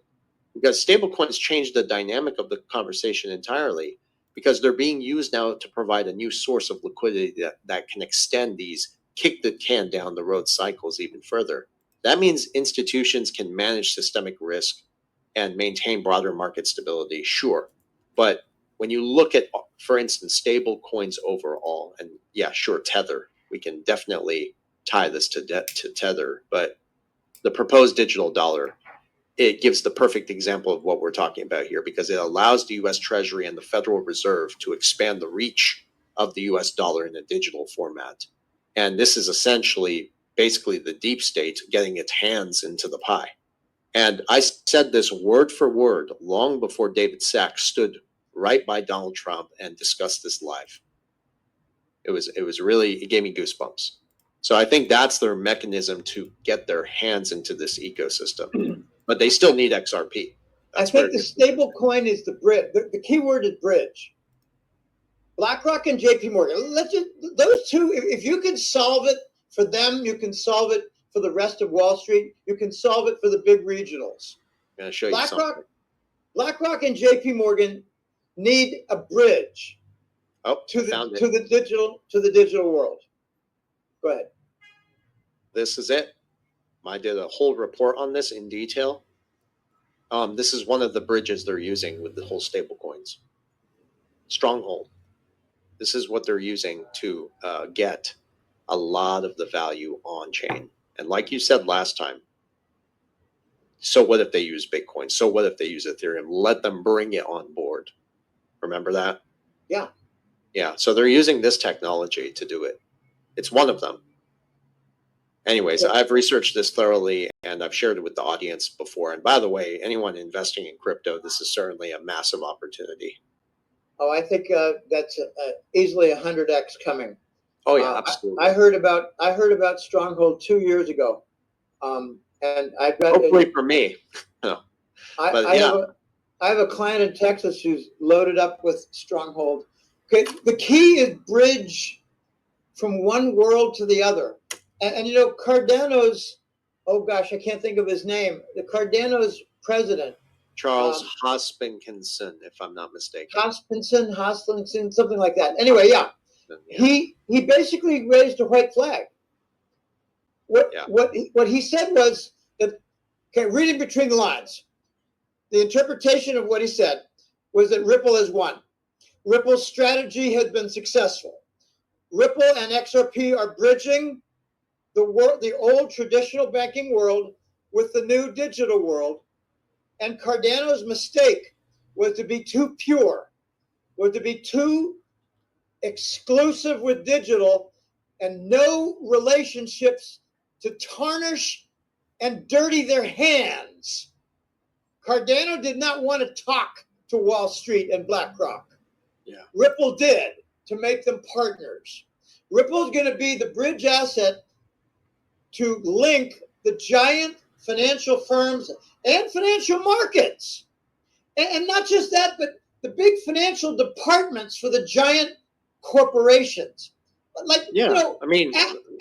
because stable coins change the dynamic of the conversation entirely, because they're being used now to provide a new source of liquidity that can extend these kick the can down the road cycles even further. That means institutions can manage systemic risk and maintain broader market stability, sure. But when you look at, for instance, stable coins overall, and yeah, sure, Tether, we can definitely tie this to Tether, but the proposed digital dollar, it gives the perfect example of what we're talking about here, because it allows the US Treasury and the Federal Reserve to expand the reach of the US dollar in a digital format. And this is essentially basically the deep state getting its hands into the pie. And I said this word for word long before David Sachs stood right by Donald Trump and discussed this live. It gave me goosebumps. So I think that's their mechanism to get their hands into this ecosystem. But they still need XRP. I think the stable coin is the bridge. The key word is bridge. BlackRock and JP Morgan. Those two, if you can solve it for them, you can solve it for the rest of Wall Street. You can solve it for the big regionals. I'm going to show you something. BlackRock and JP Morgan need a bridge to the digital world. Go ahead. This is it. I did a whole report on this in detail. This is one of the bridges they're using with the whole stable coins. Stronghold. This is what they're using to get a lot of the value on chain. And like you said last time, so what if they use Bitcoin? So what if they use Ethereum? Let them bring it on board. Remember that? Yeah. Yeah. So they're using this technology to do it. It's one of them. Anyways, I've researched this thoroughly and I've shared it with the audience before. And by the way, anyone investing in crypto, this is certainly a massive opportunity. Oh, I think that's easily 100x coming. Oh yeah, absolutely. I heard about Stronghold 2 years ago, and I've got hopefully for me. No. I have a client in Texas who's loaded up with Stronghold. Okay, the key is bridge from one world to the other, and Cardano's. Oh gosh, I can't think of his name. The Cardano's president. Charles Hoskinson, if I'm not mistaken. Hoskinson, something like that. Anyway, yeah. He basically raised a white flag. What he said was that, okay, reading between the lines, the interpretation of what he said was that Ripple has won. Ripple's strategy has been successful. Ripple and XRP are bridging the old traditional banking world with the new digital world. And Cardano's mistake was to be too pure, was to be too exclusive with digital and no relationships to tarnish and dirty their hands. Cardano did not want to talk to Wall Street and BlackRock. Yeah. Ripple did, to make them partners. Ripple is going to be the bridge asset to link the giant financial firms and financial markets. And not just that, but the big financial departments for the giant corporations. Like, yeah, I mean,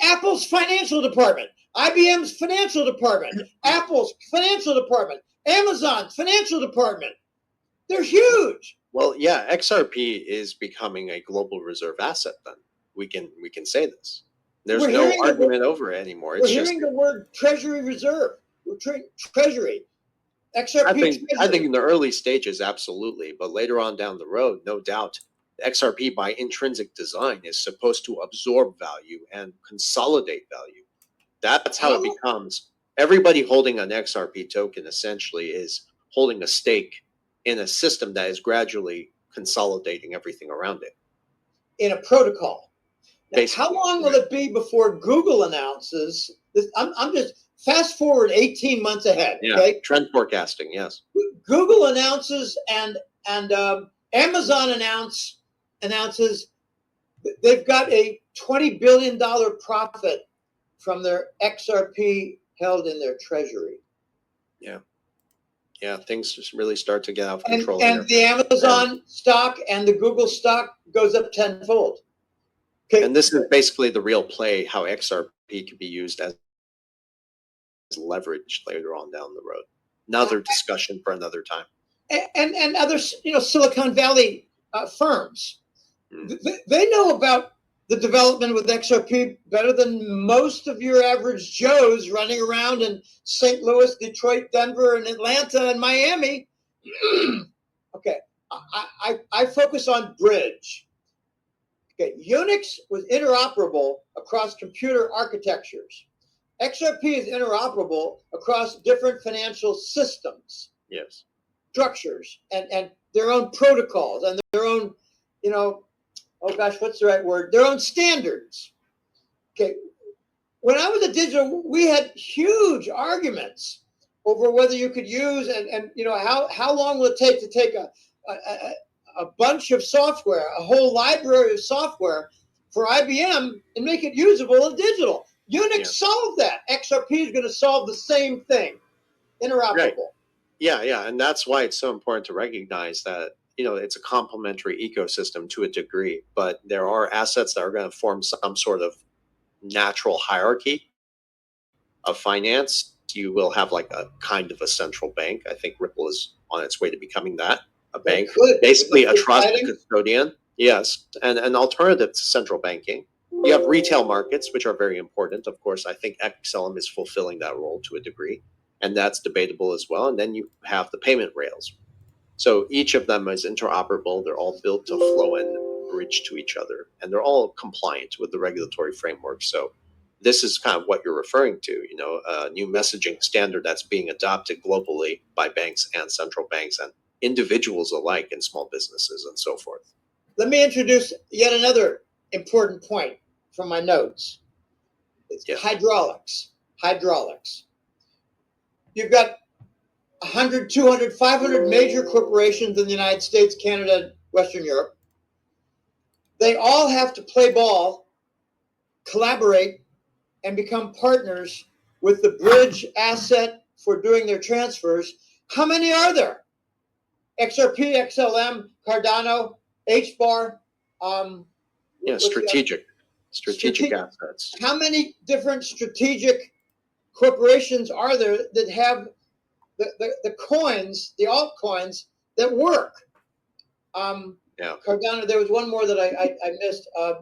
Apple's financial department, IBM's financial department, Apple's financial department, Amazon's financial department. They're huge. Well, yeah, XRP is becoming a global reserve asset. Then we can say this. There's no argument over it anymore. We're hearing the word Treasury Reserve. Treasury. XRP. I think in the early stages, absolutely, but later on down the road, no doubt, XRP by intrinsic design is supposed to absorb value and consolidate value. That's how it becomes. Everybody holding an XRP token essentially is holding a stake in a system that is gradually consolidating everything around it. In a protocol. Now, how long will it be before Google announces this? I'm just fast forward 18 months ahead. Yeah, okay? Trend forecasting, yes. Google announces and Amazon announces they've got a $20 billion profit from their XRP held in their treasury. Yeah. Yeah, things just really start to get out of control. And the Amazon stock and the Google stock goes up tenfold. Okay. And this is basically the real play, how XRP can be used as leverage later on down the road. Another discussion for another time. And other, Silicon Valley firms, they know about the development with XRP better than most of your average Joes running around in St. Louis, Detroit, Denver, and Atlanta, and Miami. Okay, I focus on bridge. Okay, Unix was interoperable across computer architectures. XRP is interoperable across different financial systems. Yes. Structures and their own protocols and their own, oh gosh, what's the right word? Their own standards. Okay. When I was at Digital, we had huge arguments over whether you could use and how long will it take to take a bunch of software, a whole library of software for IBM and make it usable in digital. Unix solved that. XRP is going to solve the same thing. Interoperable. Right. Yeah, and that's why it's so important to recognize that it's a complementary ecosystem to a degree, but there are assets that are going to form some sort of natural hierarchy of finance. You will have like a kind of a central bank. I think Ripple is on its way to becoming that, a bank, basically a trusted custodian. Yes, and an alternative to central banking. You have retail markets, which are very important. Of course, I think XLM is fulfilling that role to a degree, and that's debatable as well. And then you have the payment rails. So each of them is interoperable. They're all built to flow and bridge to each other, and they're all compliant with the regulatory framework. So this is kind of what you're referring to, a new messaging standard that's being adopted globally by banks and central banks and individuals alike and small businesses and so forth. Let me introduce yet another important point from my notes. It's hydraulics. You've got 100, 200, 500 major corporations in the United States, Canada, Western Europe. They all have to play ball, collaborate, and become partners with the bridge asset for doing their transfers. How many are there? XRP, XLM, Cardano, HBAR. Strategic assets. How many different strategic corporations are there that have the coins, the altcoins that work? Cardano. There was one more that I missed. I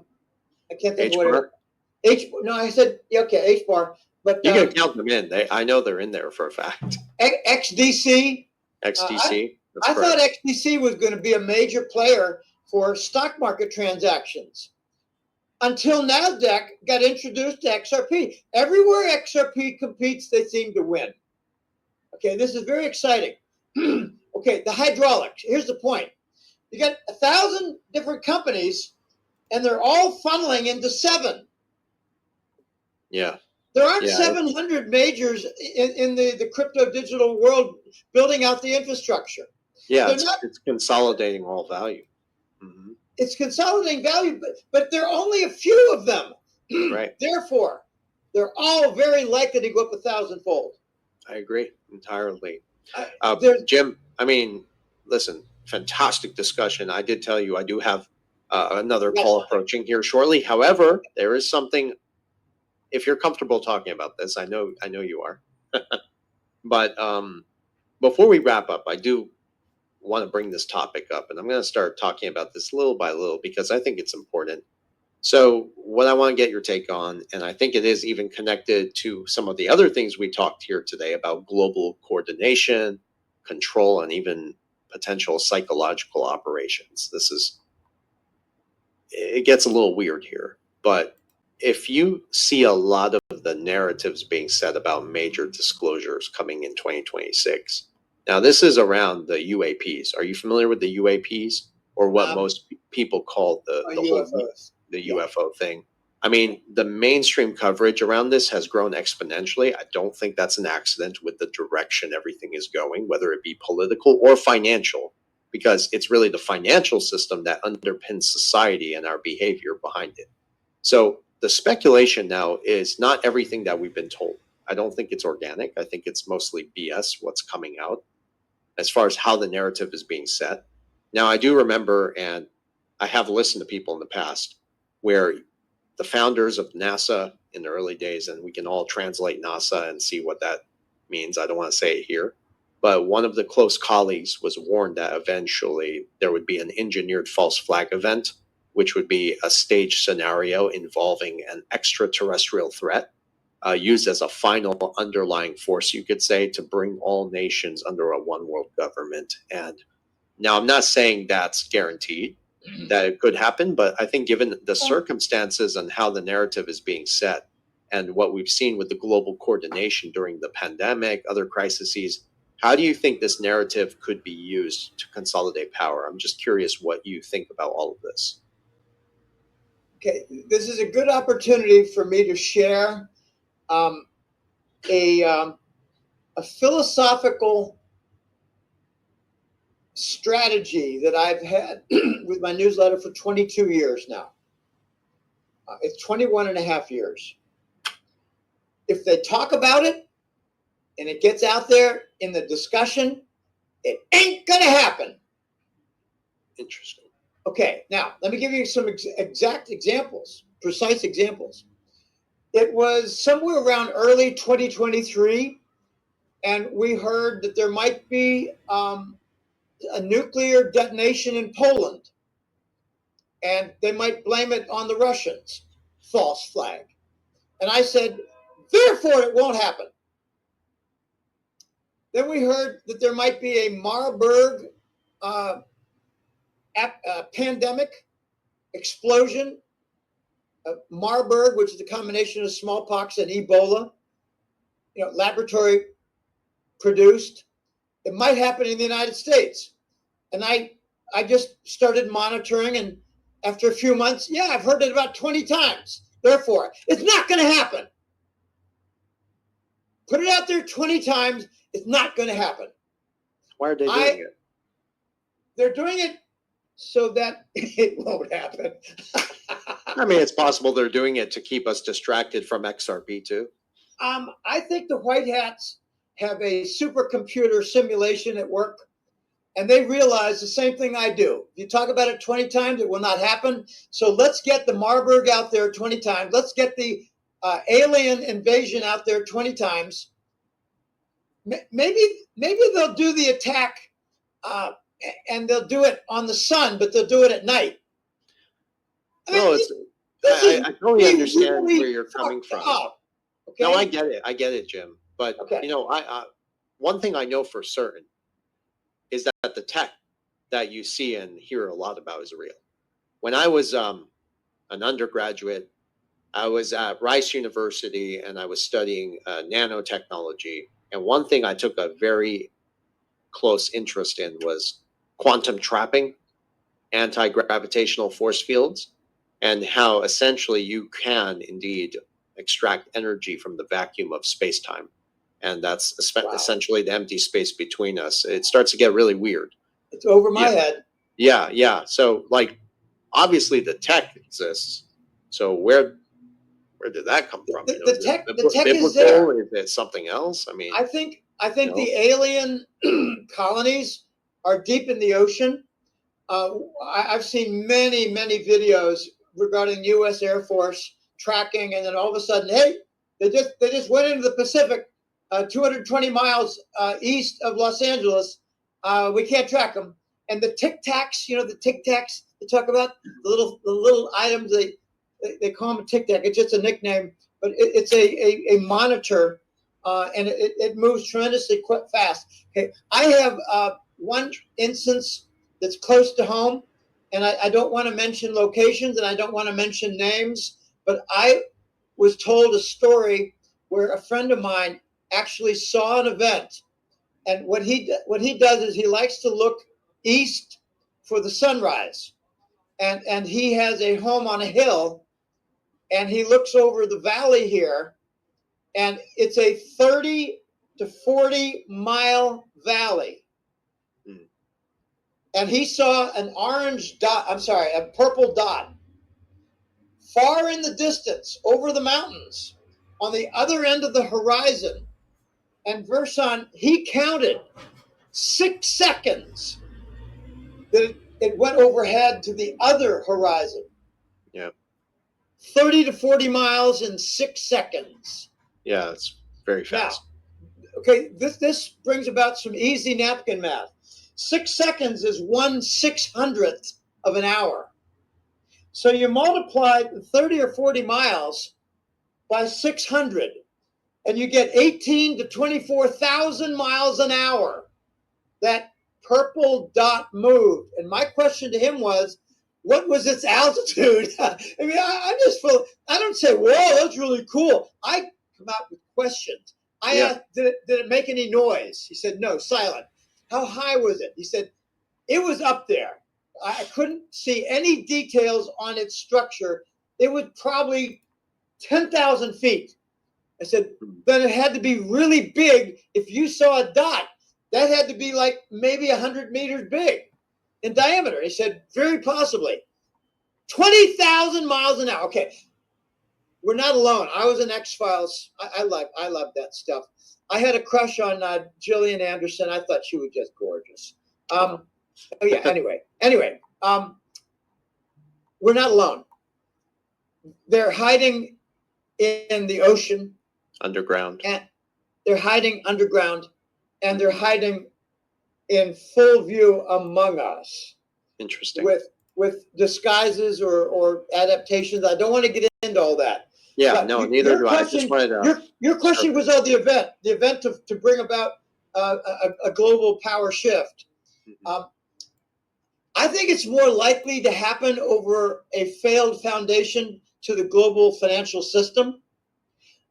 can't think of what it was. No, I said HBAR. But you can count them in. I know they're in there for a fact. XDC. XDC. I thought XTC was going to be a major player for stock market transactions until NASDAQ got introduced to XRP. Everywhere XRP competes, they seem to win. Okay, this is very exciting. Okay, the hydraulics. Here's the point. You got 1,000 different companies, and they're all funneling into 7. Yeah. There aren't 700 majors in the crypto digital world building out the infrastructure. Yeah, it's consolidating all value. Mm-hmm. It's consolidating value, but there are only a few of them. Right. Therefore, they're all very likely to go up 1,000-fold. I agree entirely. Jim, I mean, listen, fantastic discussion. I did tell you I do have another call approaching here shortly. However, there is something. If you're comfortable talking about this, I know you are. But before we wrap up, I do want to bring this topic up, and I'm going to start talking about this little by little because I think it's important. So what I want to get your take on, and I think it is even connected to some of the other things we talked here today about global coordination, control, and even potential psychological operations. It gets a little weird here, but if you see a lot of the narratives being said about major disclosures coming in 2026, now this is around the UAPs. Are you familiar with the UAPs, or what most people call the UFO thing? I mean, the mainstream coverage around this has grown exponentially. I don't think that's an accident with the direction everything is going, whether it be political or financial, because it's really the financial system that underpins society and our behavior behind it. So the speculation now is not everything that we've been told. I don't think it's organic. I think it's mostly BS, what's coming out, as far as how the narrative is being set. Now, I do remember, and I have listened to people in the past, where the founders of NASA in the early days, and we can all translate NASA and see what that means. I don't want to say it here. But one of the close colleagues was warned that eventually there would be an engineered false flag event, which would be a staged scenario involving an extraterrestrial threat, used as a final underlying force, you could say, to bring all nations under a one world government. And now I'm not saying that's guaranteed that it could happen, but I think given the circumstances and how the narrative is being set and what we've seen with the global coordination during the pandemic, other crises, how do you think this narrative could be used to consolidate power? I'm just curious what you think about all of this. Okay, this is a good opportunity for me to share a philosophical strategy that I've had with my newsletter for 22 years now. It's 21 and a half years. If they talk about it and it gets out there in the discussion, it ain't gonna happen. Interesting. Okay, now let me give you some exact examples, precise examples. It was somewhere around early 2023, and we heard that there might be a nuclear detonation in Poland, and they might blame it on the Russians. False flag. And I said, therefore it won't happen. Then we heard that there might be a Marburg pandemic explosion. Marburg, which is a combination of smallpox and Ebola, laboratory produced. It might happen in the United States. And I just started monitoring, and after a few months, I've heard it about 20 times. Therefore, it's not going to happen. Put it out there 20 times, it's not going to happen. Why are they doing it? They're doing it so that it won't happen. I mean, it's possible they're doing it to keep us distracted from XRP too. I think the white hats have a supercomputer simulation at work, and they realize the same thing I do. If you talk about it 20 times, it will not happen. So let's get the Marburg out there 20 times. Let's get the alien invasion out there 20 times. Maybe they'll do the attack and they'll do it on the sun, but they'll do it at night. I totally understand where you're coming from. Okay? No, I get it, Jim. But okay. I one thing I know for certain is that the tech that you see and hear a lot about is real. When I was an undergraduate, I was at Rice University and I was studying nanotechnology. And one thing I took a very close interest in was quantum trapping, anti-gravitational force fields, and how essentially you can indeed extract energy from the vacuum of space-time. And that's essentially the empty space between us. It starts to get really weird. It's over my head. Yeah. So, like, obviously the tech exists. So where did that come from? The tech is there. Is it something else? I mean, I think the alien colonies are deep in the ocean. I've seen many videos regarding U.S. Air Force tracking, and then all of a sudden, hey, they just went into the Pacific, 220 miles east of Los Angeles. We can't track them. And the Tic Tacs, the Tic Tacs they talk about, the little items they call them a Tic Tac. It's just a nickname, but it's a monitor, and it moves tremendously fast. Okay, I have one instance that's close to home, and I don't want to mention locations and I don't want to mention names, but I was told a story where a friend of mine actually saw an event, and what he does is he likes to look east for the sunrise, and he has a home on a hill, and he looks over the valley here, and it's a 30 to 40 mile valley. And he saw a purple dot far in the distance over the mountains on the other end of the horizon. And Verson, he counted 6 seconds that it went overhead to the other horizon. Yeah. 30 to 40 miles in 6 seconds. Yeah, it's very fast. Now, okay, this brings about some easy napkin math. 6 seconds is 1/600th of an hour. So you multiply 30 or 40 miles by 600, and you get 18 to 24,000 miles an hour. That purple dot moved. And my question to him was, what was its altitude? I mean, I don't say, whoa, that's really cool. I come out with questions. I asked, did it make any noise? He said, no, silent. How high was it? He said, it was up there. I couldn't see any details on its structure. It was probably 10,000 feet. I said, then it had to be really big. If you saw a dot, that had to be like maybe 100 meters big in diameter. He said, very possibly. 20,000 miles an hour. Okay, we're not alone. I was in X-Files. I love that stuff. I had a crush on Gillian Anderson. I thought she was just gorgeous. Anyway, we're not alone. They're hiding in the ocean. Underground. And they're hiding underground, and they're hiding in full view among us. Interesting. With disguises or adaptations. I don't want to get into all that. Yeah, but no, neither do I. I just wanted to. Your question was on the event to bring about a global power shift. Mm-hmm. I think it's more likely to happen over a failed foundation to the global financial system.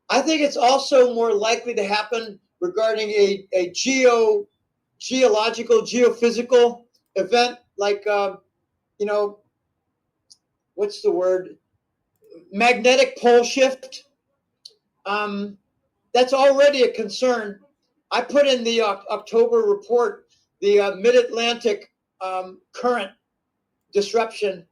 I think it's also more likely to happen regarding a geological, geophysical event like, what's the word? Magnetic pole shift. That's already a concern. I put in the October report the mid-Atlantic current disruption,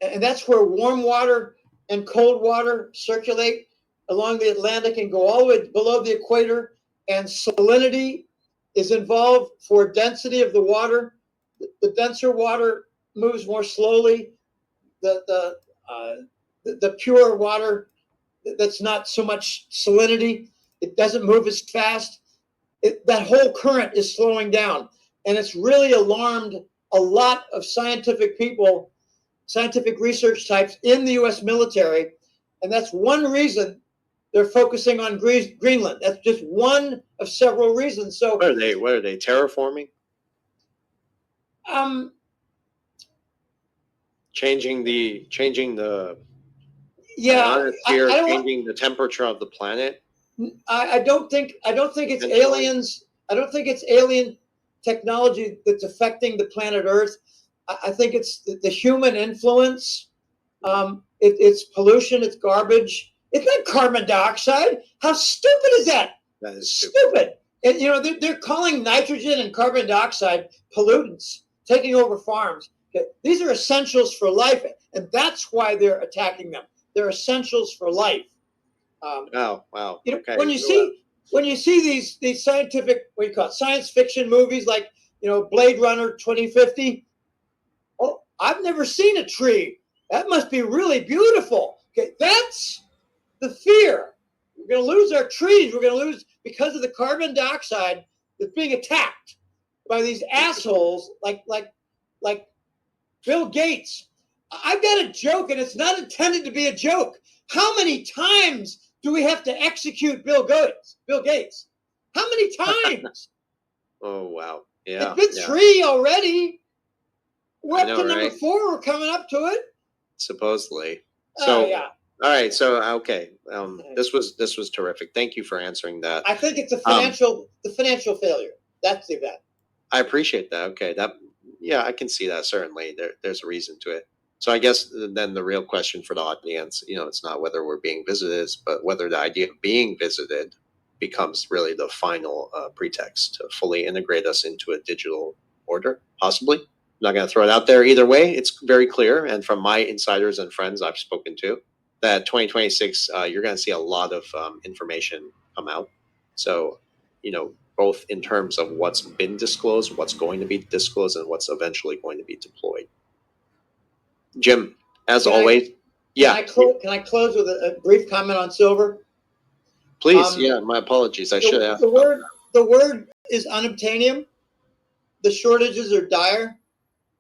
and that's where warm water and cold water circulate along the Atlantic and go all the way below the equator, and salinity is involved for density of the water. The denser water moves more slowly. The pure water that's not so much salinity, it doesn't move as fast. That whole current is slowing down, and it's really alarmed a lot of scientific people, scientific research types in the U.S. military, and that's one reason they're focusing on Greenland. That's just one of several reasons. So what are they terraforming? Changing the ionosphere, changing the temperature of the planet. I don't think it's aliens. I don't think it's alien technology that's affecting the planet Earth. I think it's the human influence. It's pollution. It's garbage. It's not carbon dioxide. How stupid is that? That is stupid. And they're calling nitrogen and carbon dioxide pollutants, taking over farms. Okay? These are essentials for life, and that's why they're attacking them. They're essentials for life. Oh wow! Okay. When you see these scientific, what do you call it, science fiction movies like Blade Runner 2050. Oh, I've never seen a tree. That must be really beautiful. Okay, that's the fear. We're going to lose our trees. We're going to lose because of the carbon dioxide that's being attacked by these assholes like Bill Gates. I've got a joke, and it's not intended to be a joke. How many times do we have to execute Bill Gates? How many times? Oh, wow. Yeah. It's been 3 already. We're up to number right? 4. We're coming up to it. Supposedly. So, yeah. All right. So, okay. This was terrific. Thank you for answering that. I think it's the financial failure. That's the event. I appreciate that. Okay. I can see that. Certainly. There's a reason to it. So I guess then the real question for the audience, it's not whether we're being visited, but whether the idea of being visited becomes really the final pretext to fully integrate us into a digital order, possibly. I'm not going to throw it out there either way. It's very clear. And from my insiders and friends I've spoken to, that 2026, you're going to see a lot of information come out. So, both in terms of what's been disclosed, what's going to be disclosed, and what's eventually going to be deployed. Jim, as always, Can I close with a brief comment on silver? Please. My apologies. I should have. The word is unobtainium. The shortages are dire.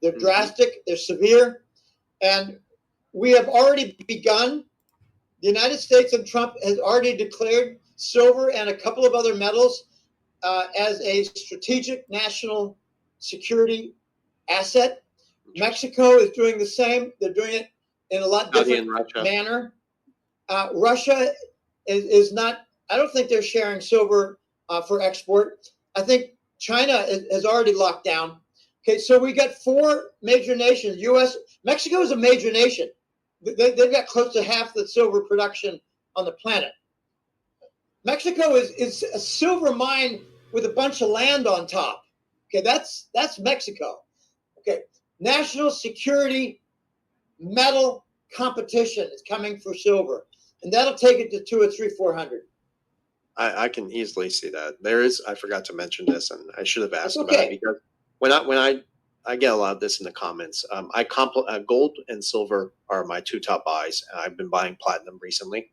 They're drastic. They're severe. And we have already begun. The United States and Trump has already declared silver and a couple of other metals as a strategic national security asset. Mexico is doing the same. They're doing it in a lot different manner. Russia is not, I don't think they're sharing silver for export. I think China has already locked down. Okay, so we got 4 major nations. Mexico is a major nation. They've got close to half the silver production on the planet. Mexico is a silver mine with a bunch of land on top. Okay, that's Mexico. Okay. National security metal competition is coming for silver, and that'll take it to 200 or 300, 400. I can easily see that. I forgot to mention this, and I should have asked about it, because when I get a lot of this in the comments. Gold and silver are my 2 top buys. I've been buying platinum recently,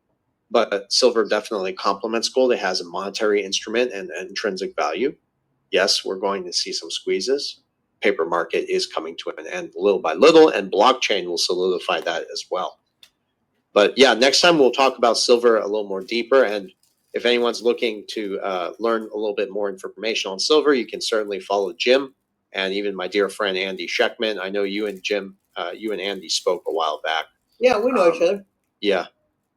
but silver definitely complements gold. It has a monetary instrument and intrinsic value. Yes, we're going to see some squeezes. Paper market is coming to an end little by little, and blockchain will solidify that as well. But next time we'll talk about silver a little more deeper. And if anyone's looking to learn a little bit more information on silver, you can certainly follow Jim and even my dear friend Andy Scheckman. I know you and Andy spoke a while back. Yeah, we know each other. Yeah.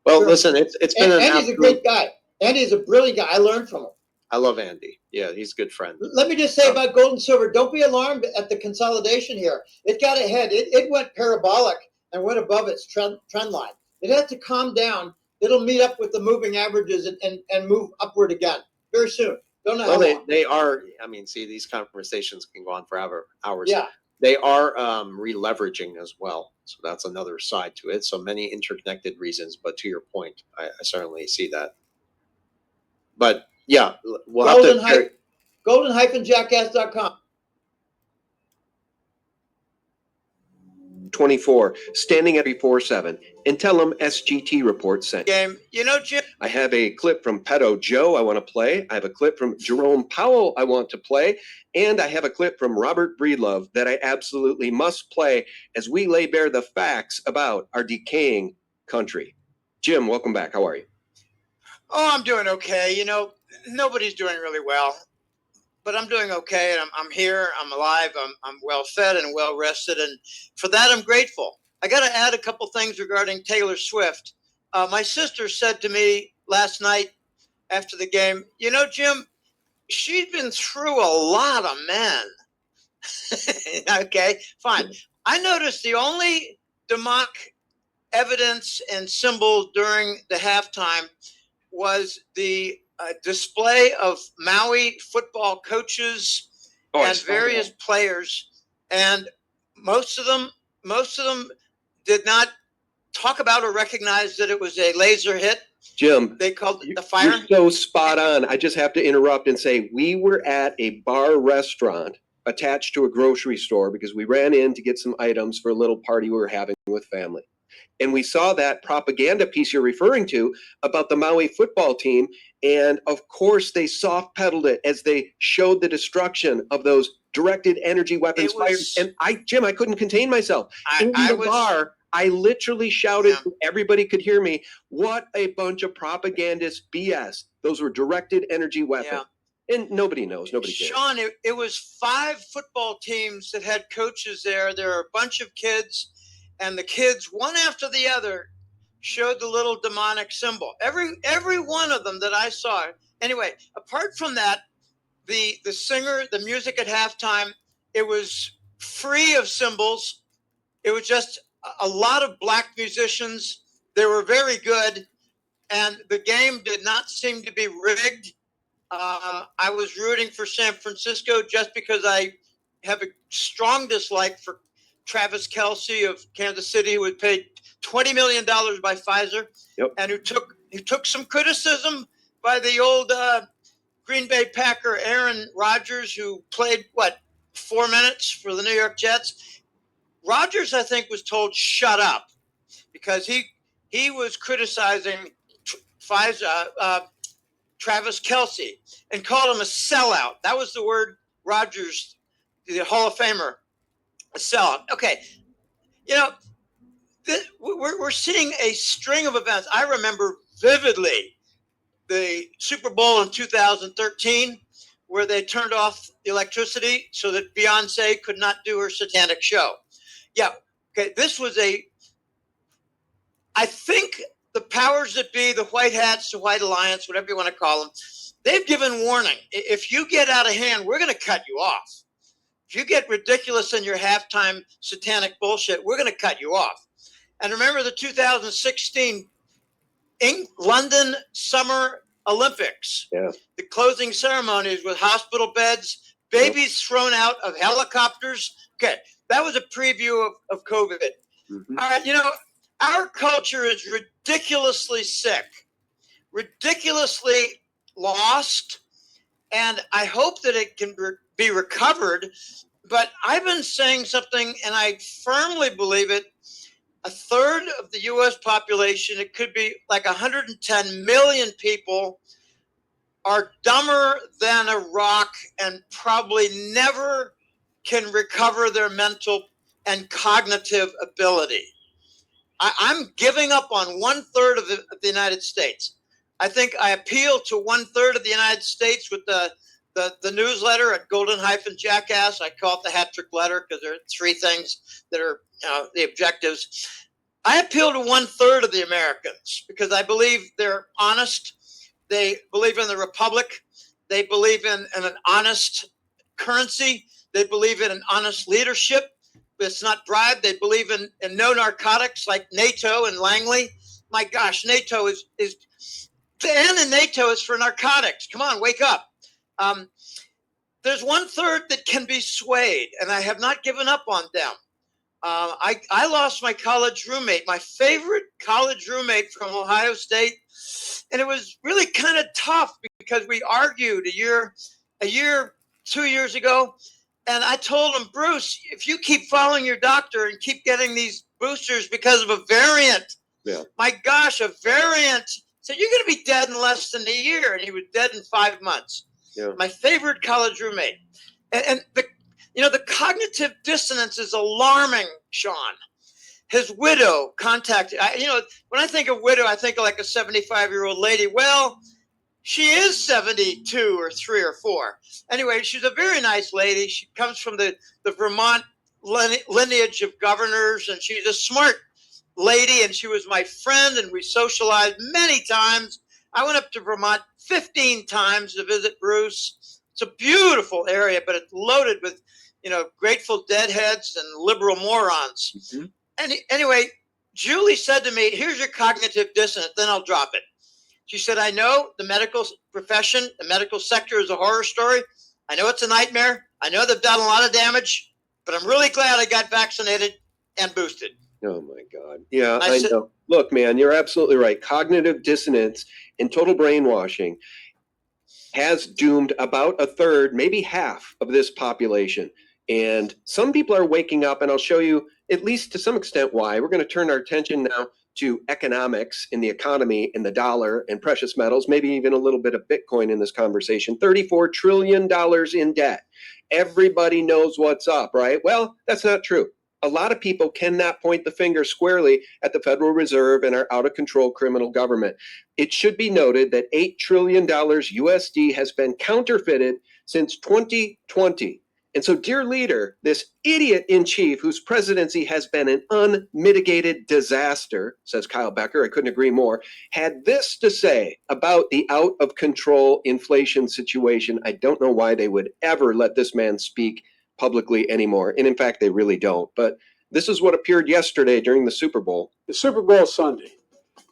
Well, listen, it's been Andy's a great guy. Andy's a brilliant guy. I learned from him. I love Andy. Yeah, he's a good friend. Let me just say about gold and silver, don't be alarmed at the consolidation here. It got ahead. It went parabolic and went above its trend line. It has to calm down. It'll meet up with the moving averages and move upward again very soon. Don't know how long. They are. I mean, see, these conversations can go on for hours. Yeah. They are re-leveraging as well. So that's another side to it. So many interconnected reasons. But to your point, I certainly see that. But we'll have to. Golden-jackass.com. 24, standing at 4-7, and tell them SGT report sent. Game, Jim. I have a clip from Pedo Joe I want to play. I have a clip from Jerome Powell I want to play. And I have a clip from Robert Breedlove that I absolutely must play as we lay bare the facts about our decaying country. Jim, welcome back. How are you? Oh, I'm doing okay. Nobody's doing really well. but I'm doing okay, and I'm here. I'm alive. I'm well fed and well rested, and for that I'm grateful. I got to add a couple things regarding Taylor Swift. My sister said to me last night after the game, you know, Jim, she's been through a lot of men. Okay, fine. I noticed the only demonic evidence and symbol during the halftime was the display of Maui football coaches and various players, and most of them did not talk about or recognize that it was a laser hit. Jim, they called it the fire. You're so spot on. I just have to interrupt and say we were at a bar restaurant attached to a grocery store because we ran in to get some items for a little party we were having with family. And we saw that propaganda piece you're referring to about the Maui football team. And of course, they soft pedaled it as they showed the destruction of those directed energy weapons fired. And Jim, I couldn't contain myself. In the bar, I literally shouted, so everybody could hear me, what a bunch of propagandist BS. Those were directed energy weapons. Yeah. And nobody knows. Nobody cares. Sean, it was 5 football teams that had coaches there. There are a bunch of kids. And the kids, one after the other, showed the little demonic symbol. Every one of them that I saw. Anyway, apart from that, the singer, the music at halftime, it was free of symbols. It was just a lot of black musicians. They were very good. And the game did not seem to be rigged. I was rooting for San Francisco just because I have a strong dislike for Travis Kelce of Kansas City, who was paid $20 million by Pfizer, and who took some criticism by the old Green Bay Packer Aaron Rodgers, who played 4 minutes for the New York Jets. Rodgers, I think, was told shut up because he was criticizing Travis Kelce and called him a sellout. That was the word Rodgers, the Hall of Famer, a sellout. Okay, you know, we're seeing a string of events. I remember vividly the Super Bowl in 2013, where they turned off the electricity so that Beyonce could not do her satanic show. Yeah, okay, this was I think the powers that be, the White Hats, the White Alliance, whatever you want to call them, they've given warning. If you get out of hand, we're going to cut you off. If you get ridiculous in your halftime satanic bullshit, we're going to cut you off. And remember the 2016 London Summer Olympics. Yeah. The closing ceremonies with hospital beds, babies thrown out of helicopters. Okay, that was a preview of COVID. Mm-hmm. All right, you know, our culture is ridiculously sick, ridiculously lost, and I hope that it can be recovered. But I've been saying something, and I firmly believe it. A third of the U.S. population, it could be like 110 million people, are dumber than a rock and probably never can recover their mental and cognitive ability. I'm giving up on 1/3 of the United States. I think I appeal to 1/3 of the United States with the newsletter at Golden-Jackass. I call it the hat trick letter because there are 3 things that are the objectives. I appeal to 1/3 of the Americans because I believe they're honest. They believe in the republic. They believe in an honest currency. They believe in an honest leadership. It's not bribed. They believe in no narcotics like NATO and Langley. My gosh, NATO is the N in NATO is for narcotics. Come on, wake up. There's 1/3 that can be swayed, and I have not given up on them. I lost my college roommate, my favorite college roommate from Ohio State, and it was really kind of tough because we argued a year, 2 years ago. And I told him, Bruce, if you keep following your doctor and keep getting these boosters because of a variant, my gosh, a variant. So you're going to be dead in less than a year. And he was dead in 5 months. Yeah. My favorite college roommate. And the cognitive dissonance is alarming, Sean. His widow contacted, when I think of widow, I think of like a 75-year-old lady. Well, She is 72 or 3 or 4. Anyway, she's a very nice lady. She comes from the Vermont lineage of governors, and she's a smart lady, and she was my friend, and we socialized many times. I went up to Vermont 15 times to visit Bruce. It's a beautiful area, but it's loaded with, Grateful Deadheads and liberal morons. Mm-hmm. And anyway, Julie said to me, here's your cognitive dissonance, then I'll drop it. She said, I know the medical profession, the medical sector is a horror story. I know it's a nightmare. I know they've done a lot of damage, but I'm really glad I got vaccinated and boosted. Oh, my God. Yeah, I know. Look, man, you're absolutely right. Cognitive dissonance and total brainwashing has doomed about a third, maybe half of this population. And some people are waking up, and I'll show you, at least to some extent, why. We're going to turn our attention now to economics in the economy and the dollar and precious metals, maybe even a little bit of Bitcoin in this conversation. $34 trillion in debt. Everybody knows what's up, right? Well, that's not true. A lot of people cannot point the finger squarely at the Federal Reserve and our out-of-control criminal government. It should be noted that $8 trillion USD has been counterfeited since 2020. And so, dear leader, this idiot in chief whose presidency has been an unmitigated disaster, says Kyle Becker, I couldn't agree more, had this to say about the out-of-control inflation situation. I don't know why they would ever let this man speak publicly anymore. And in fact, they really don't. But this is what appeared yesterday during the Super Bowl. The Super Bowl Sunday.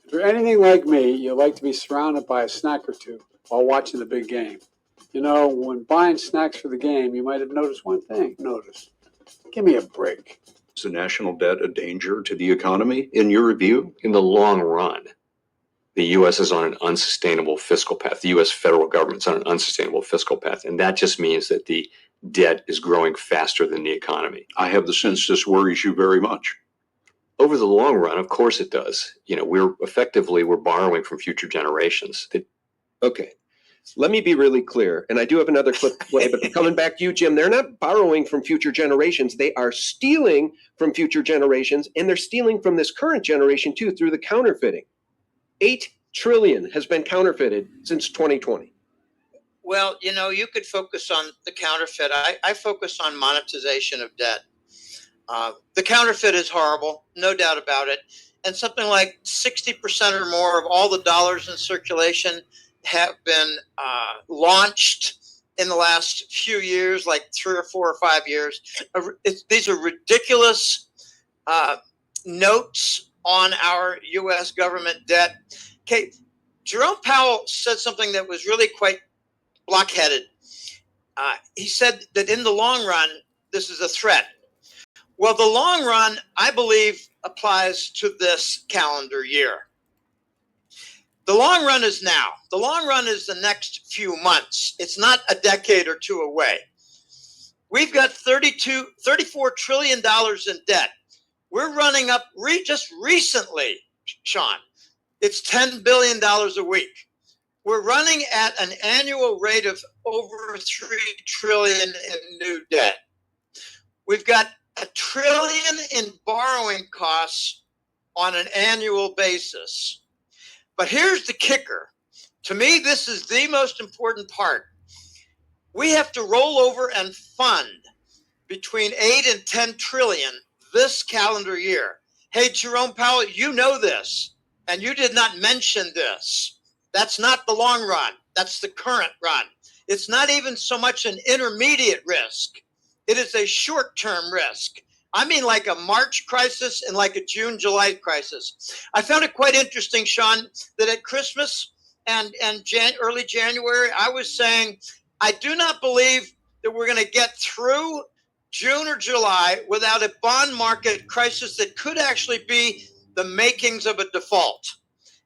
If you're anything like me, you like to be surrounded by a snack or two while watching the big game. When buying snacks for the game, you might have noticed one thing. Give me a break. Is the national debt a danger to the economy, in your view? In the long run, the U.S. is on an unsustainable fiscal path. The U.S. federal government's on an unsustainable fiscal path. And that just means that the debt is growing faster than the economy. I have the sense this worries you very much. Over the long run, of course it does. We're borrowing from future generations. Okay. Let me be really clear, and I do have another clip to play, but coming back to you, Jim, they're not borrowing from future generations. They are stealing from future generations, and they're stealing from this current generation, too, through the counterfeiting. $8 trillion has been counterfeited since 2020. Well, you could focus on the counterfeit. I focus on monetization of debt. The counterfeit is horrible, no doubt about it. And something like 60% or more of all the dollars in circulation have been launched in the last few years, like 3 or 4 or 5 years. These are ridiculous notes on our U.S. government debt. Okay, Jerome Powell said something that was really quite blockheaded. He said that in the long run, this is a threat. Well, the long run, I believe, applies to this calendar year. The long run is now. The long run is the next few months. It's not a decade or two away. We've got $34 trillion in debt. We're running up just recently, Sean. It's $10 billion a week. We're running at an annual rate of over $3 trillion in new debt. We've got $1 trillion in borrowing costs on an annual basis. But here's the kicker. To me, this is the most important part. We have to roll over and fund between 8 and 10 trillion this calendar year. Hey, Jerome Powell, you know this, and you did not mention this. That's not the long run. That's the current run. It's not even so much an intermediate risk. It is a short-term risk. I mean, like a March crisis and like a June, July crisis. I found it quite interesting, Sean, that at Christmas and early January, I was saying, I do not believe that we're going to get through June or July without a bond market crisis that could actually be the makings of a default.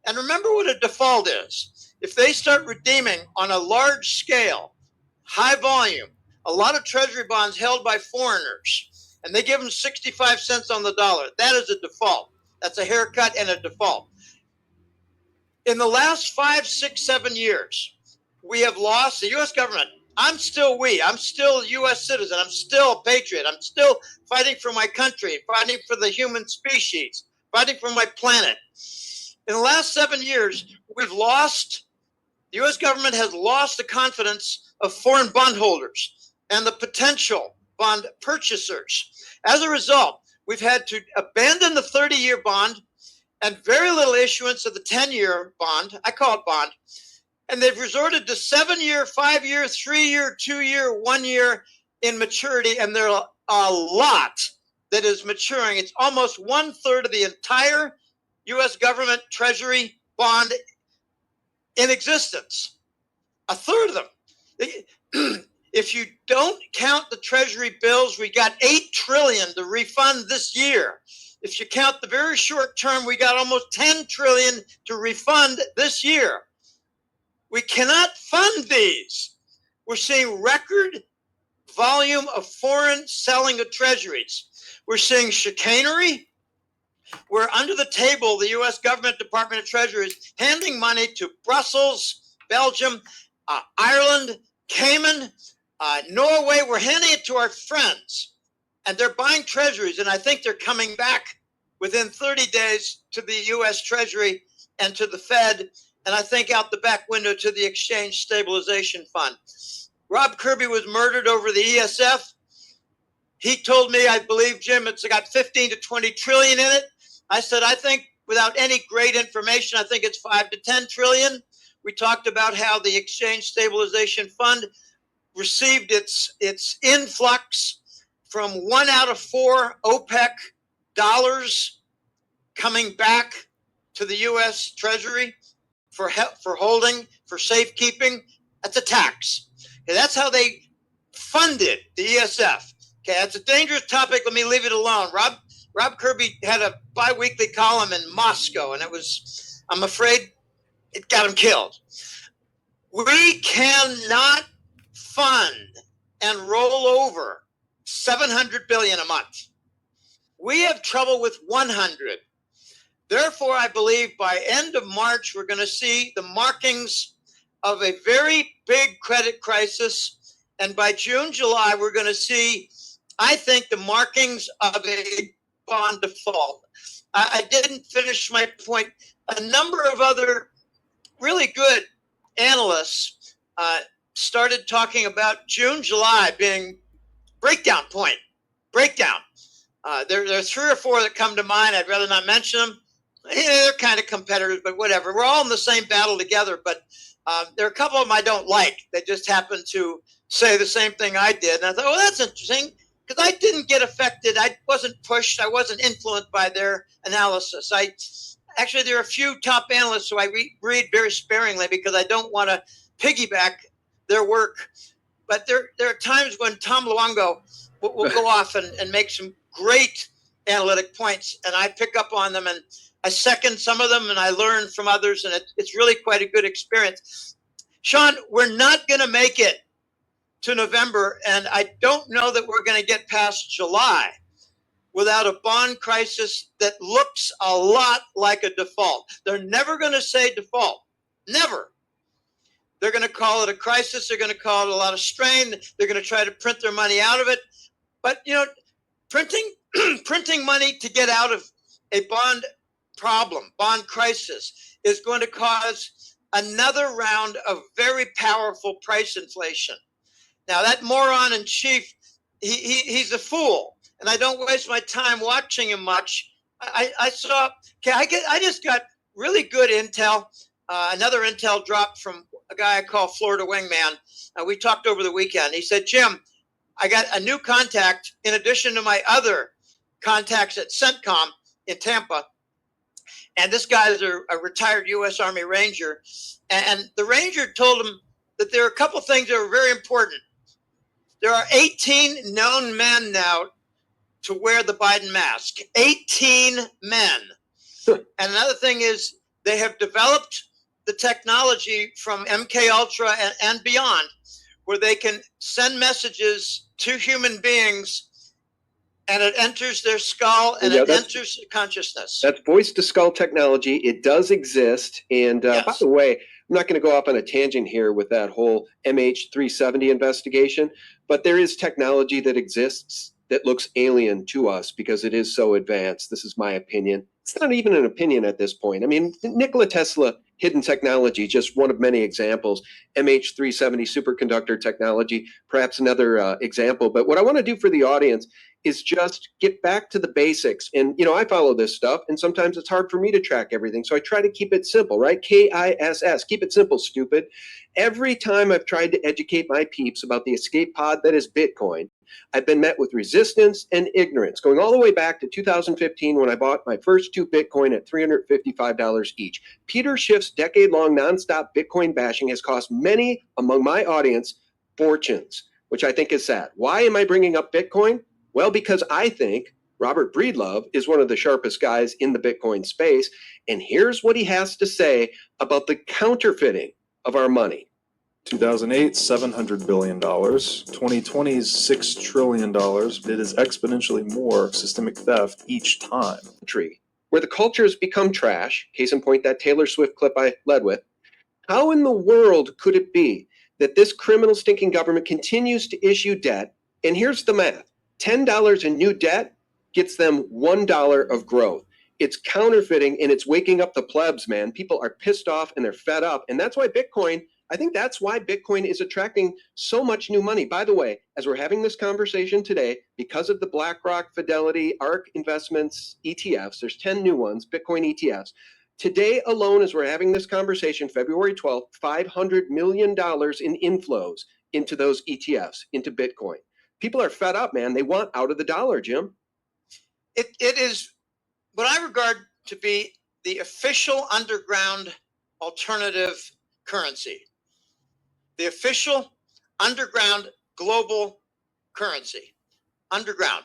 And remember what a default is. If they start redeeming on a large scale, high volume, a lot of treasury bonds held by foreigners, and they give them 65 cents on the dollar, that is a default. That's a haircut and a default. In the last 5, 6, 7 years, we have lost the U.S. government. I'm still a U.S. citizen. I'm still a patriot. I'm still fighting for my country, fighting for the human species, fighting for my planet. In the last 7 years, we've lost The U.S. government has lost the confidence of foreign bondholders and the potential bond purchasers. As a result, we've had to abandon the 30-year bond and very little issuance of the 10-year bond. I call it bond. And they've resorted to 7-year, 5-year, 3-year, 2-year, 1 year in maturity. And there are a lot that is maturing. It's almost 1/3 of the entire U.S. government treasury bond in existence. 1/3 of them. If you don't count the treasury bills, we got $8 trillion to refund this year. If you count the very short term, we got almost $10 trillion to refund this year. We cannot fund these. We're seeing record volume of foreign selling of treasuries. We're seeing chicanery. We're under the table, the U.S. government Department of Treasury is handing money to Brussels, Belgium, Ireland, Cayman, Norway. We're handing it to our friends, and they're buying treasuries, and I think they're coming back within 30 days to the U.S. Treasury and to the Fed, and I think out the back window to the Exchange Stabilization Fund. Rob Kirby was murdered over the ESF. He told me, I believe, Jim, it's got 15 to 20 trillion in it. I said, I think without any great information, I think it's 5 to 10 trillion. We talked about how the Exchange Stabilization Fund received its influx from 1 out of 4 OPEC dollars coming back to the U.S. Treasury for holding, for safekeeping. That's a tax. Okay, that's how they funded the ESF. Okay, that's a dangerous topic. Let me leave it alone. Rob Kirby had a bi-weekly column in Moscow, and it was, I'm afraid, it got him killed. We cannot fund and roll over 700 billion a month. We have trouble with 100. Therefore, I believe by end of March, we're going to see the markings of a very big credit crisis. And by June, July, we're going to see, I think, the markings of a bond default. I didn't finish my point. A number of other really good analysts started talking about June, July being breakdown point. Breakdown. There are 3 or 4 that come to mind. I'd rather not mention them. They're kind of competitors, but whatever. We're all in the same battle together, but there are a couple of them I don't like. They just happen to say the same thing I did. And I thought, oh, that's interesting, because I didn't get affected. I wasn't pushed. I wasn't influenced by their analysis. Actually, there are a few top analysts who I read very sparingly because I don't want to piggyback their work. But there are times when Tom Luongo will go off and make some great analytic points, and I pick up on them, and I second some of them, and I learn from others, and it's really quite a good experience. Sean, we're not going to make it to November, and I don't know that we're going to get past July without a bond crisis that looks a lot like a default. They're never going to say default. Never. They're going to call it a crisis. They're going to call it a lot of strain. They're going to try to print their money out of it. But, you know, printing money to get out of a bond problem, bond crisis, is going to cause another round of very powerful price inflation. Now, that moron in chief, he's a fool, and I don't waste my time watching him much. I just got really good intel. Another intel drop from a guy I call Florida Wingman. We talked over the weekend. He said, Jim, I got a new contact in addition to my other contacts at CENTCOM in Tampa. And this guy is a retired U.S. Army Ranger. And the Ranger told him that there are a couple things that are very important. There are 18 known men now to wear the Biden mask. 18 men. And another thing is they have developed the technology from MK Ultra and beyond, where they can send messages to human beings, and it enters their skull, and it enters consciousness. That's voice to skull technology. It does exist. And Yes. By the way, I'm not going to go off on a tangent here with that whole MH370 investigation, but there is technology that exists that looks alien to us because it is so advanced. This is my opinion. It's not even an opinion at this point. I mean, Nikola Tesla hidden technology, just one of many examples. MH370 superconductor technology, perhaps another example. But what I want to do for the audience is just get back to the basics. And, I follow this stuff, and sometimes it's hard for me to track everything. So I try to keep it simple, right? KISS, keep it simple, stupid. Every time I've tried to educate my peeps about the escape pod that is Bitcoin, I've been met with resistance and ignorance, going all the way back to 2015 when I bought my first 2 Bitcoin at $355 each. Peter Schiff's decade-long nonstop Bitcoin bashing has cost many among my audience fortunes, which I think is sad. Why am I bringing up Bitcoin? Well, because I think Robert Breedlove is one of the sharpest guys in the Bitcoin space, and here's what he has to say about the counterfeiting of our money. 2008, $700 billion. 2020's $6 trillion. It is exponentially more systemic theft each time. Where the culture has become trash, case in point that Taylor Swift clip I led with, how in the world could it be that this criminal stinking government continues to issue debt? And here's the math. $10 in new debt gets them $1 of growth. It's counterfeiting, and it's waking up the plebs, man. People are pissed off and they're fed up. And that's why Bitcoin is attracting so much new money. By the way, as we're having this conversation today, because of the BlackRock, Fidelity, ARK Investments ETFs, there's 10 new ones, Bitcoin ETFs. Today alone, as we're having this conversation, February 12th, $500 million in inflows into those ETFs, into Bitcoin. People are fed up, man. They want out of the dollar, Jim. It is what I regard to be the official underground alternative currency. The official underground global currency. Underground.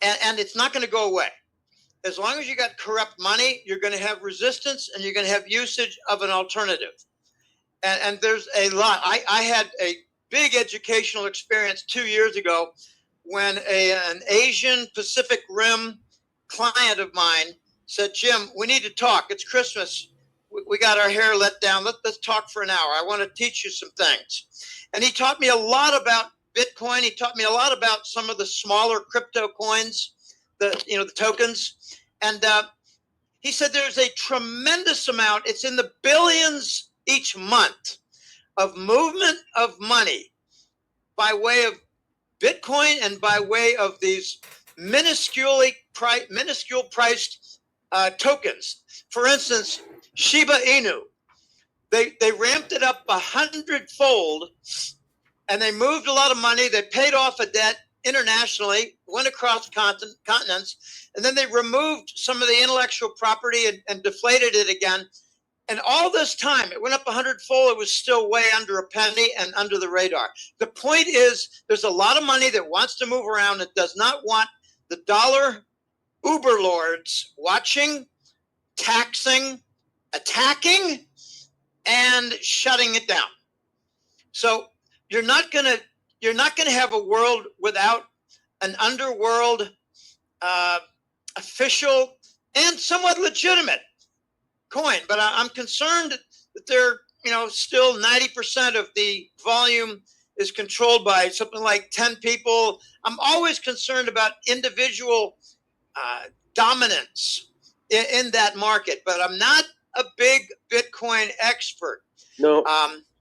And it's not going to go away. As long as you got corrupt money, you're going to have resistance and you're going to have usage of an alternative. And there's a lot. I had a big educational experience 2 years ago when an Asian Pacific Rim client of mine said, Jim, we need to talk. It's Christmas. We got our hair let down. Let's talk for an hour. I want to teach you some things. And he taught me a lot about Bitcoin. He taught me a lot about some of the smaller crypto coins, the tokens. And he said there's a tremendous amount, it's in the billions each month, of movement of money by way of Bitcoin and by way of these minuscule priced tokens. For instance, Shiba Inu, they ramped it up 100-fold, and they moved a lot of money. They paid off a debt internationally, went across continents, and then they removed some of the intellectual property and deflated it again. And all this time, it went up 100-fold. It was still way under a penny and under the radar. The point is, there's a lot of money that wants to move around that does not want the dollar uber lords watching, taxing, attacking, and shutting it down. So you're not gonna have a world without an underworld, official and somewhat legitimate coin. But I'm concerned that there, still 90% of the volume is controlled by something like 10 people. I'm always concerned about individual dominance in that market, but I'm not a big Bitcoin expert. No.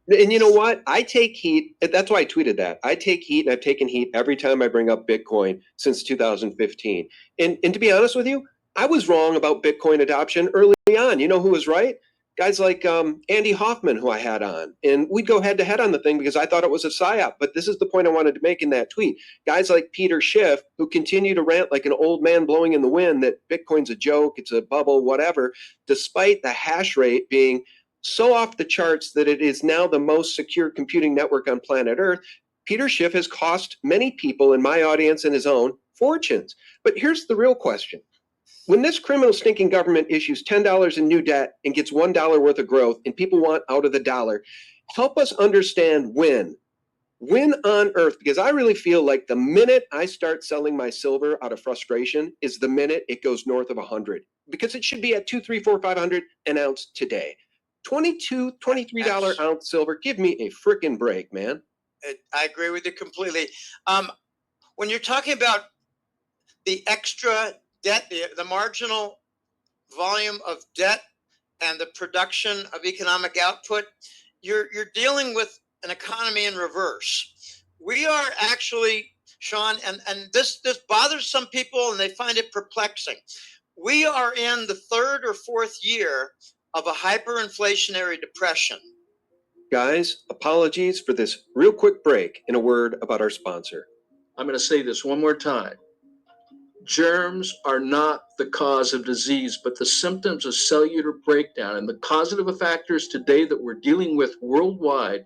And you know what? I take heat. That's why I tweeted that. I take heat, and I've taken heat every time I bring up Bitcoin since 2015. And to be honest with you, I was wrong about Bitcoin adoption early on. You know who was right? Guys like Andy Hoffman, who I had on. And we'd go head to head on the thing because I thought it was a psyop. But this is the point I wanted to make in that tweet. Guys like Peter Schiff, who continue to rant like an old man blowing in the wind that Bitcoin's a joke, it's a bubble, whatever, despite the hash rate being so off the charts that it is now the most secure computing network on planet Earth. Peter Schiff has cost many people in my audience and his own fortunes. But here's the real question. When this criminal stinking government issues $10 in new debt and gets $1 worth of growth and people want out of the dollar, help us understand when on earth, because I really feel like the minute I start selling my silver out of frustration is the minute it goes north of 100, because it should be at $200, $300, $400, $500 an ounce today. $22, $23 ounce silver. Give me a freaking break, man. I agree with you completely. When you're talking about the extra debt, the marginal volume of debt and the production of economic output, you're dealing with an economy in reverse. We are actually, Sean, and this bothers some people and they find it perplexing. We are in the third or fourth year of a hyperinflationary depression. Guys, apologies for this real quick break. In a word about our sponsor. I'm going to say this one more time. Germs are not the cause of disease, but the symptoms of cellular breakdown. And the causative factors today that we're dealing with worldwide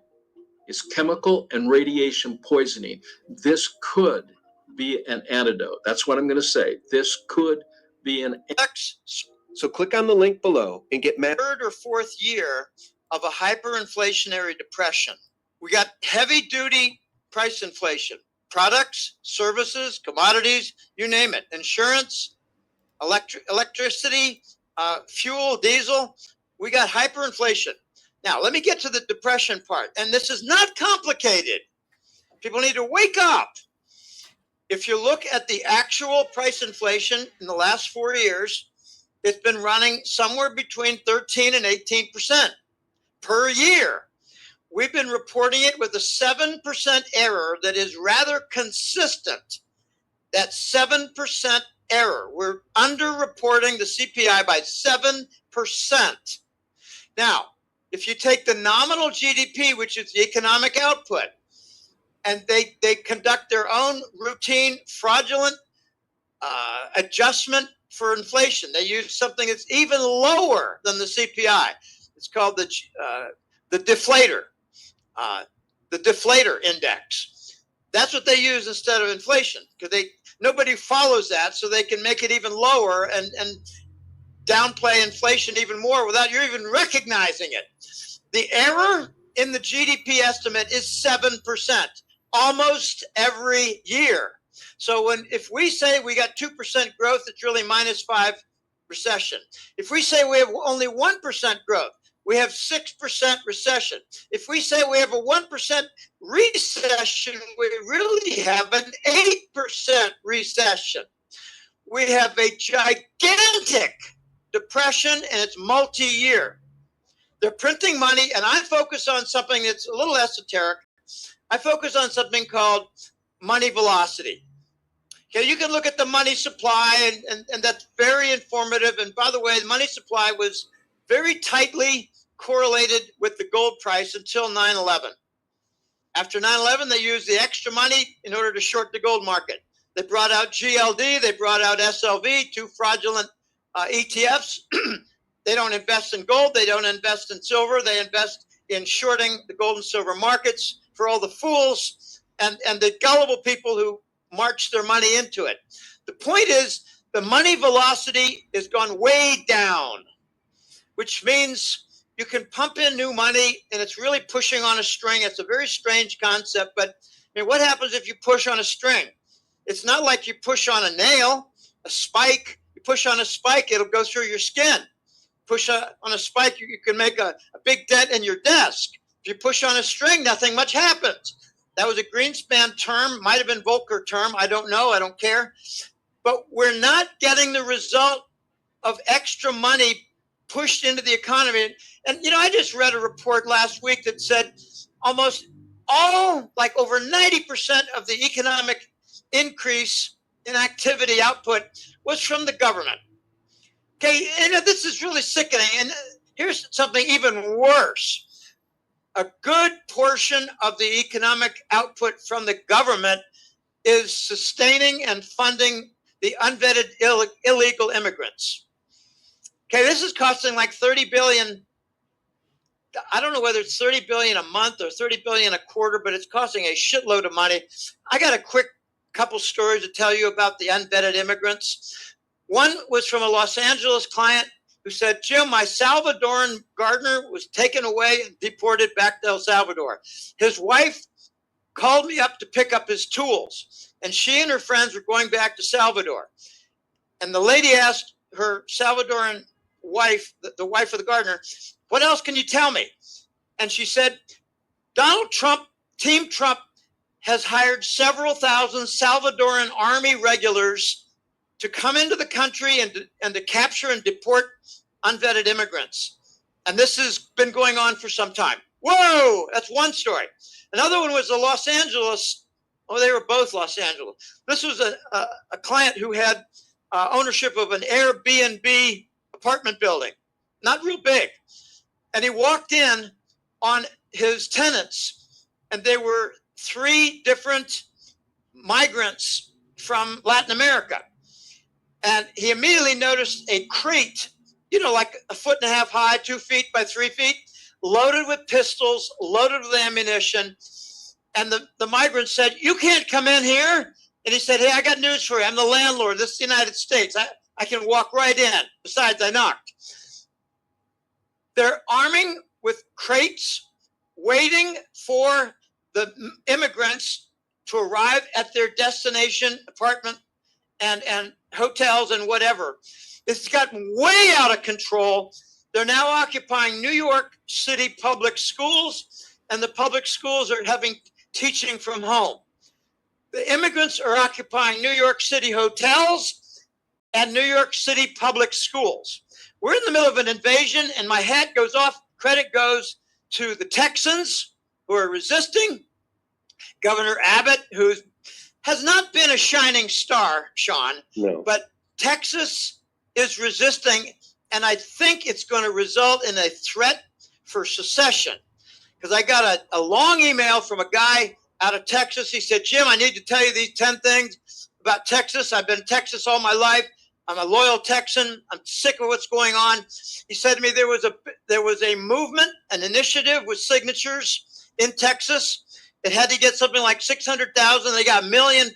is chemical and radiation poisoning. This could be an antidote. That's what I'm going to say. This could be an So click on the link below and get third or fourth year of a hyperinflationary depression. We got heavy duty price inflation. Products, services, commodities, you name it. Insurance, electricity, fuel, diesel. We got hyperinflation. Now, let me get to the depression part. And this is not complicated. People need to wake up. If you look at the actual price inflation in the last 4 years, it's been running somewhere between 13 and 18% per year. We've been reporting it with a 7% error that is rather consistent. That 7% error. We're underreporting the CPI by 7%. Now, if you take the nominal GDP, which is the economic output, and they conduct their own routine fraudulent adjustment for inflation, they use something that's even lower than the CPI. It's called the deflator. The deflator index. That's what they use instead of inflation, because nobody follows that, so they can make it even lower and downplay inflation even more without you even recognizing it. The error in the GDP estimate is 7% almost every year. So if we say we got 2% growth, it's really -5 recession. If we say we have only 1% growth, we have 6% recession. If we say we have a 1% recession, we really have an 8% recession. We have a gigantic depression, and it's multi-year. They're printing money, and I focus on something that's a little esoteric. I focus on something called money velocity. Okay, you can look at the money supply, and that's very informative. And by the way, the money supply was very tightly correlated with the gold price until 9/11. After 9/11, they used the extra money in order to short the gold market. They brought out GLD, they brought out SLV, two fraudulent ETFs. They don't invest in gold, they don't invest in silver, they invest in shorting the gold and silver markets for all the fools and the gullible people who march their money into it. The point is, the money velocity has gone way down, which means you can pump in new money and it's really pushing on a string. It's a very strange concept, but I mean, what happens if you push on a string? It's not like you push on a nail, a spike. You push on a spike, it'll go through your skin. Push on a spike, you can make a big dent in your desk. If you push on a string, nothing much happens. That was a Greenspan term, might have been Volcker term. I don't know, I don't care. But we're not getting the result of extra money pushed into the economy. And, you know, I just read a report last week that said almost all, like over 90% of the economic increase in activity output was from the government. Okay, and this is really sickening. And here's something even worse. A good portion of the economic output from the government is sustaining and funding the unvetted illegal immigrants. Okay, this is costing like 30 billion. I don't know whether it's 30 billion a month or 30 billion a quarter, but it's costing a shitload of money. I got a quick couple stories to tell you about the unvetted immigrants. One was from a Los Angeles client who said, Jim, my Salvadoran gardener was taken away and deported back to El Salvador. His wife called me up to pick up his tools, and she and her friends were going back to Salvador. And the lady asked her Salvadoran wife, the wife of the gardener, what else can you tell me? And she said, Donald Trump, Team Trump, has hired several thousand Salvadoran army regulars to come into the country and to capture and deport unvetted immigrants. And this has been going on for some time. Whoa, that's one story. Another one was the Los Angeles. Oh, they were both Los Angeles. This was a client who had ownership of an Airbnb apartment building, not real big. And he walked in on his tenants, and they were 3 different migrants from Latin America. And he immediately noticed a crate, like 1.5 feet high, 2 feet by 3 feet, loaded with pistols, loaded with ammunition. And the migrant said, "You can't come in here." And he said, "Hey, I got news for you. I'm the landlord. This is the United States. I can walk right in. Besides, I knocked." They're arming with crates, waiting for the immigrants to arrive at their destination apartment and hotels and whatever. It's gotten way out of control. They're now occupying New York City public schools, and the public schools are having teaching from home. The immigrants are occupying New York City hotels and New York City public schools. We're in the middle of an invasion, and my hat goes off. Credit goes to the Texans, who are resisting. Governor Abbott, who has not been a shining star, Sean, No. but Texas is resisting, and I think it's going to result in a threat for secession. Because I got a long email from a guy out of Texas. He said, "Jim, I need to tell you these 10 things about Texas. I've been in Texas all my life. I'm a loyal Texan. I'm sick of what's going on." He said to me, there was a movement, an initiative with signatures in Texas. It had to get something like 600,000. They got 1.5 million.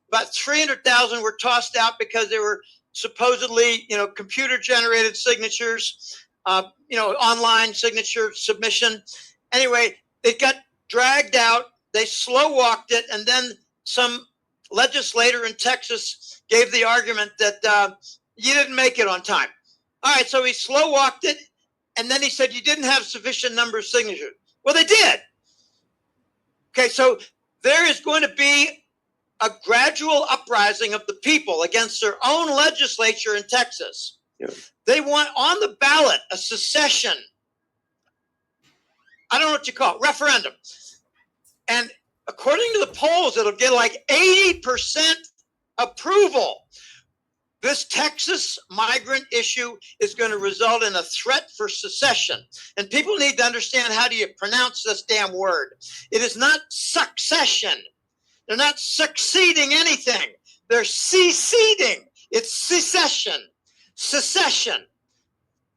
About 300,000 were tossed out because they were supposedly, computer generated signatures, online signature submission. Anyway, it got dragged out. They slow walked it. And then some legislator in Texas gave the argument that you didn't make it on time. All right, so he slow walked it. And then he said, you didn't have sufficient number of signatures. Well, they did. Okay, so there is going to be a gradual uprising of the people against their own legislature in Texas. Yeah. They want on the ballot a secession. I don't know what you call it, referendum. And according to the polls, it'll get like 80% approval. This Texas migrant issue is going to result in a threat for secession. And people need to understand, how do you pronounce this damn word? It is not succession. They're not succeeding anything. They're seceding. It's secession. Secession.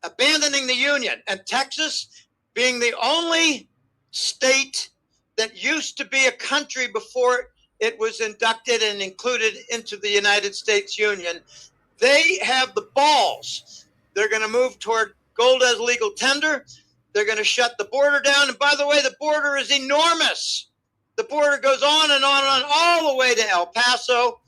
Abandoning the Union. And Texas, being the only state that used to be a country before it was inducted and included into the United States Union, they have the balls. They're going to move toward gold as legal tender. They're going to shut the border down. And by the way, the border is enormous. The border goes on and on and on, all the way to El Paso.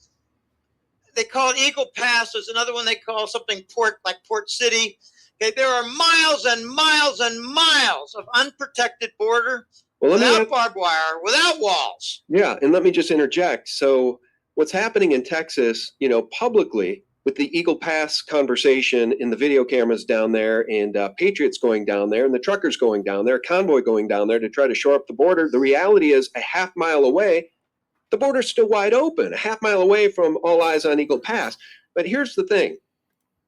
They call it Eagle Pass. There's another one they call something Port, like Port City. Okay, there are miles and miles and miles of unprotected border, without barbed wire, without walls. Yeah, and let me just interject. So what's happening in Texas, publicly, with the Eagle Pass conversation and the video cameras down there, and Patriots going down there, and the truckers going down there, convoy going down there to try to shore up the border, the reality is a half mile away, the border's still wide open, a half mile away from all eyes on Eagle Pass. But here's the thing.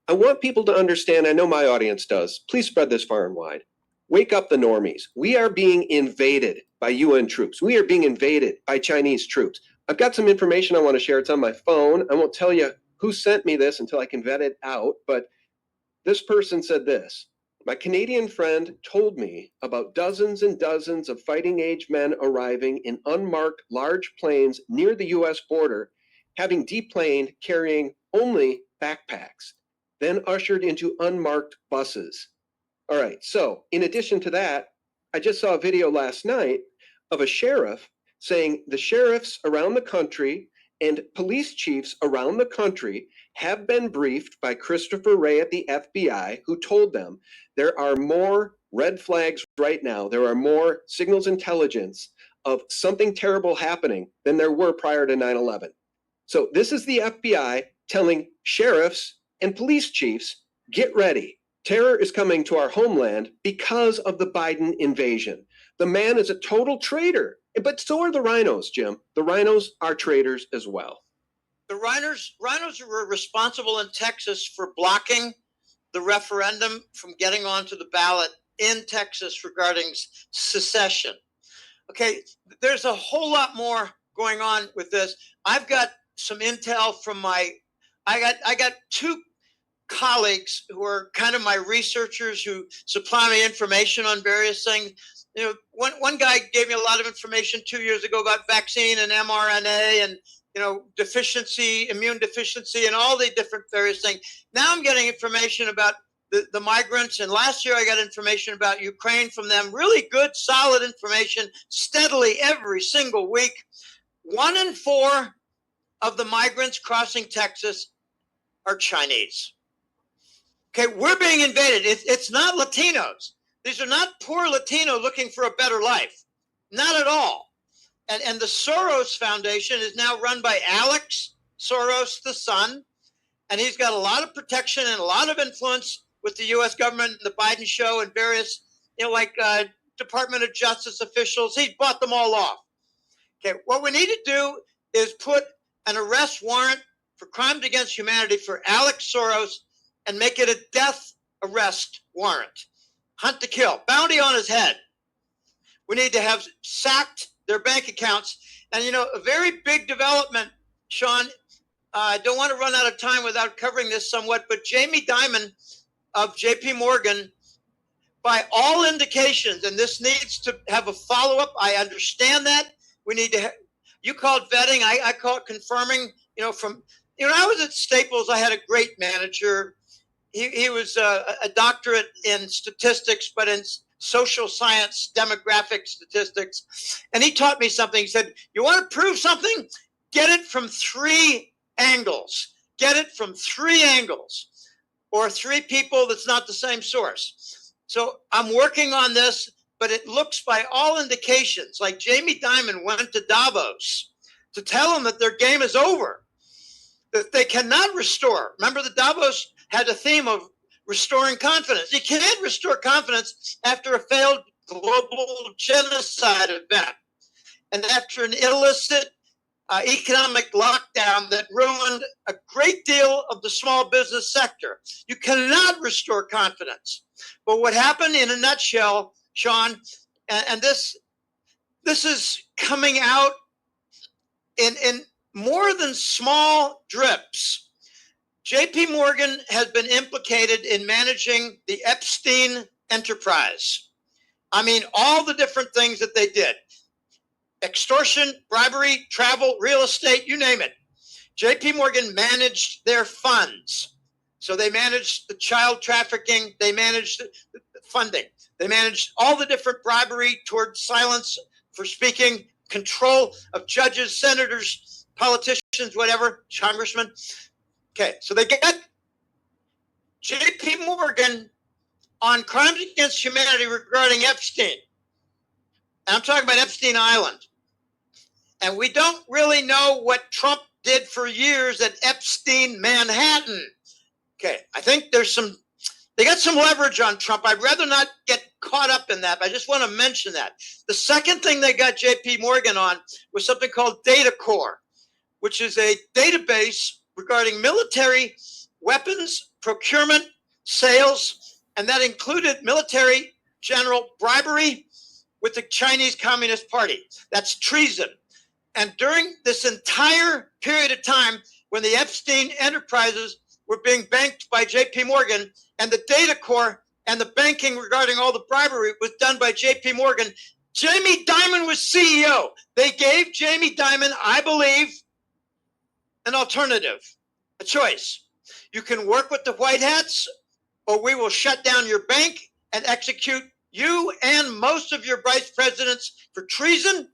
I want people to understand, I know my audience does, please spread this far and wide. Wake up the normies. We are being invaded by UN troops. We are being invaded by Chinese troops. I've got some information I want to share. It's on my phone. I won't tell you who sent me this until I can vet it out, but this person said this. My Canadian friend told me about dozens and dozens of fighting-age men arriving in unmarked large planes near the U.S. border, having deplaned carrying only backpacks, then ushered into unmarked buses. All right, so in addition to that, I just saw a video last night of a sheriff saying the sheriffs around the country and police chiefs around the country have been briefed by Christopher Wray at the FBI, who told them there are more red flags right now, there are more signals intelligence of something terrible happening than there were prior to 9/11. So this is the FBI telling sheriffs and police chiefs, get ready. Terror is coming to our homeland because of the Biden invasion. The man is a total traitor, but so are the rhinos, Jim. The rhinos are traitors as well. The rhinos were responsible in Texas for blocking the referendum from getting onto the ballot in Texas regarding secession. Okay, there's a whole lot more going on with this. I've got some intel from I got two colleagues who are kind of my researchers who supply me information on various things. You know, one guy gave me a lot of information 2 years ago about vaccine and mRNA and, you know, immune deficiency and all the different various things. Now I'm getting information about the migrants. And last year I got information about Ukraine from them, really good, solid information steadily every single week. 1 in 4 of the migrants crossing Texas are Chinese. Okay, we're being invaded. It's not Latinos. These are not poor Latino looking for a better life. Not at all. And the Soros Foundation is now run by Alex Soros, the son, and he's got a lot of protection and a lot of influence with the U.S. government and the Biden show and various, you know, like Department of Justice officials. He bought them all off. Okay, what we need to do is put an arrest warrant for crimes against humanity for Alex Soros and make it a death arrest warrant. Hunt to kill, bounty on his head. We need to have sacked their bank accounts. And, you know, a very big development, Sean, I don't want to run out of time without covering this somewhat, but Jamie Dimon of JP Morgan, by all indications, and this needs to have a follow-up, I understand that. We need to, you call it vetting, I call it confirming, you know, I was at Staples, I had a great manager. He was a doctorate in statistics, but in social science, demographic statistics. And he taught me something. He said, you want to prove something? Get it from 3 angles. Get it from 3 angles or 3 people that's not the same source. So I'm working on this, but it looks by all indications like Jamie Dimon went to Davos to tell them that their game is over, that they cannot restore. Remember, the Davos had a theme of restoring confidence. You can't restore confidence after a failed global genocide event and after an illicit economic lockdown that ruined a great deal of the small business sector. You cannot restore confidence. But what happened in a nutshell, Sean, and this is coming out in more than small drips. JP Morgan has been implicated in managing the Epstein enterprise. I mean, all the different things that they did. Extortion, bribery, travel, real estate, you name it. JP Morgan managed their funds. So they managed the child trafficking, they managed the funding, they managed all the different bribery toward silence for speaking, control of judges, senators, politicians, whatever, congressmen. Okay, so they get JP Morgan on crimes against humanity regarding Epstein. And I'm talking about Epstein Island. And we don't really know what Trump did for years at Epstein Manhattan. Okay, I think they got some leverage on Trump. I'd rather not get caught up in that, but I just want to mention that. The second thing they got JP Morgan on was something called Data Core, which is a database regarding military weapons, procurement, sales, and that included military general bribery with the Chinese Communist Party. That's treason. And during this entire period of time when the Epstein enterprises were being banked by JP Morgan and the data core and the banking regarding all the bribery was done by JP Morgan, Jamie Dimon was CEO. They gave Jamie Dimon, I believe, an alternative, a choice. You can work with the White Hats, or we will shut down your bank and execute you and most of your vice presidents for treason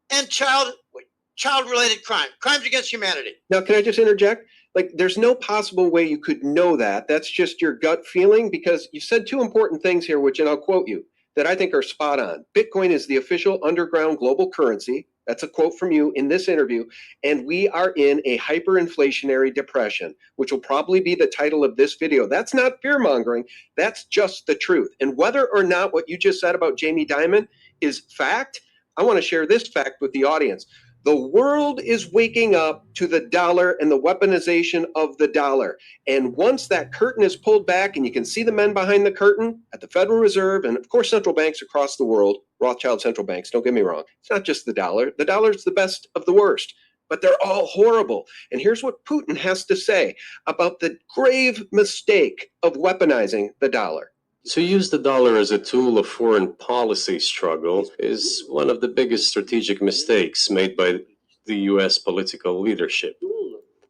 and child-related crimes against humanity. Now, can I just interject? Like, there's no possible way you could know that. That's just your gut feeling, because you said 2 important things here, which, and I'll quote you. that I think are spot on. Bitcoin is the official underground global currency. That's a quote from you in this interview. And we are in a hyperinflationary depression, which will probably be the title of this video. That's not fear mongering. That's just the truth. And whether or not what you just said about Jamie Dimon is fact, I want to share this fact with the audience. The world is waking up to the dollar and the weaponization of the dollar. And once that curtain is pulled back and you can see the men behind the curtain at the Federal Reserve and, of course, central banks across the world, Rothschild central banks, don't get me wrong. It's not just the dollar. The dollar is the best of the worst, but they're all horrible. And here's what Putin has to say about the grave mistake of weaponizing the dollar. To use the dollar as a tool of foreign policy struggle is one of the biggest strategic mistakes made by the U.S. political leadership.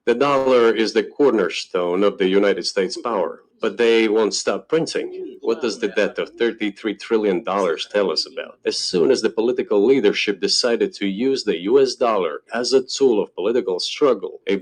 The dollar is the cornerstone of the United States power, but they won't stop printing. What does the debt of $33 trillion tell us about? As soon as the political leadership decided to use the U.S. dollar as a tool of political struggle, a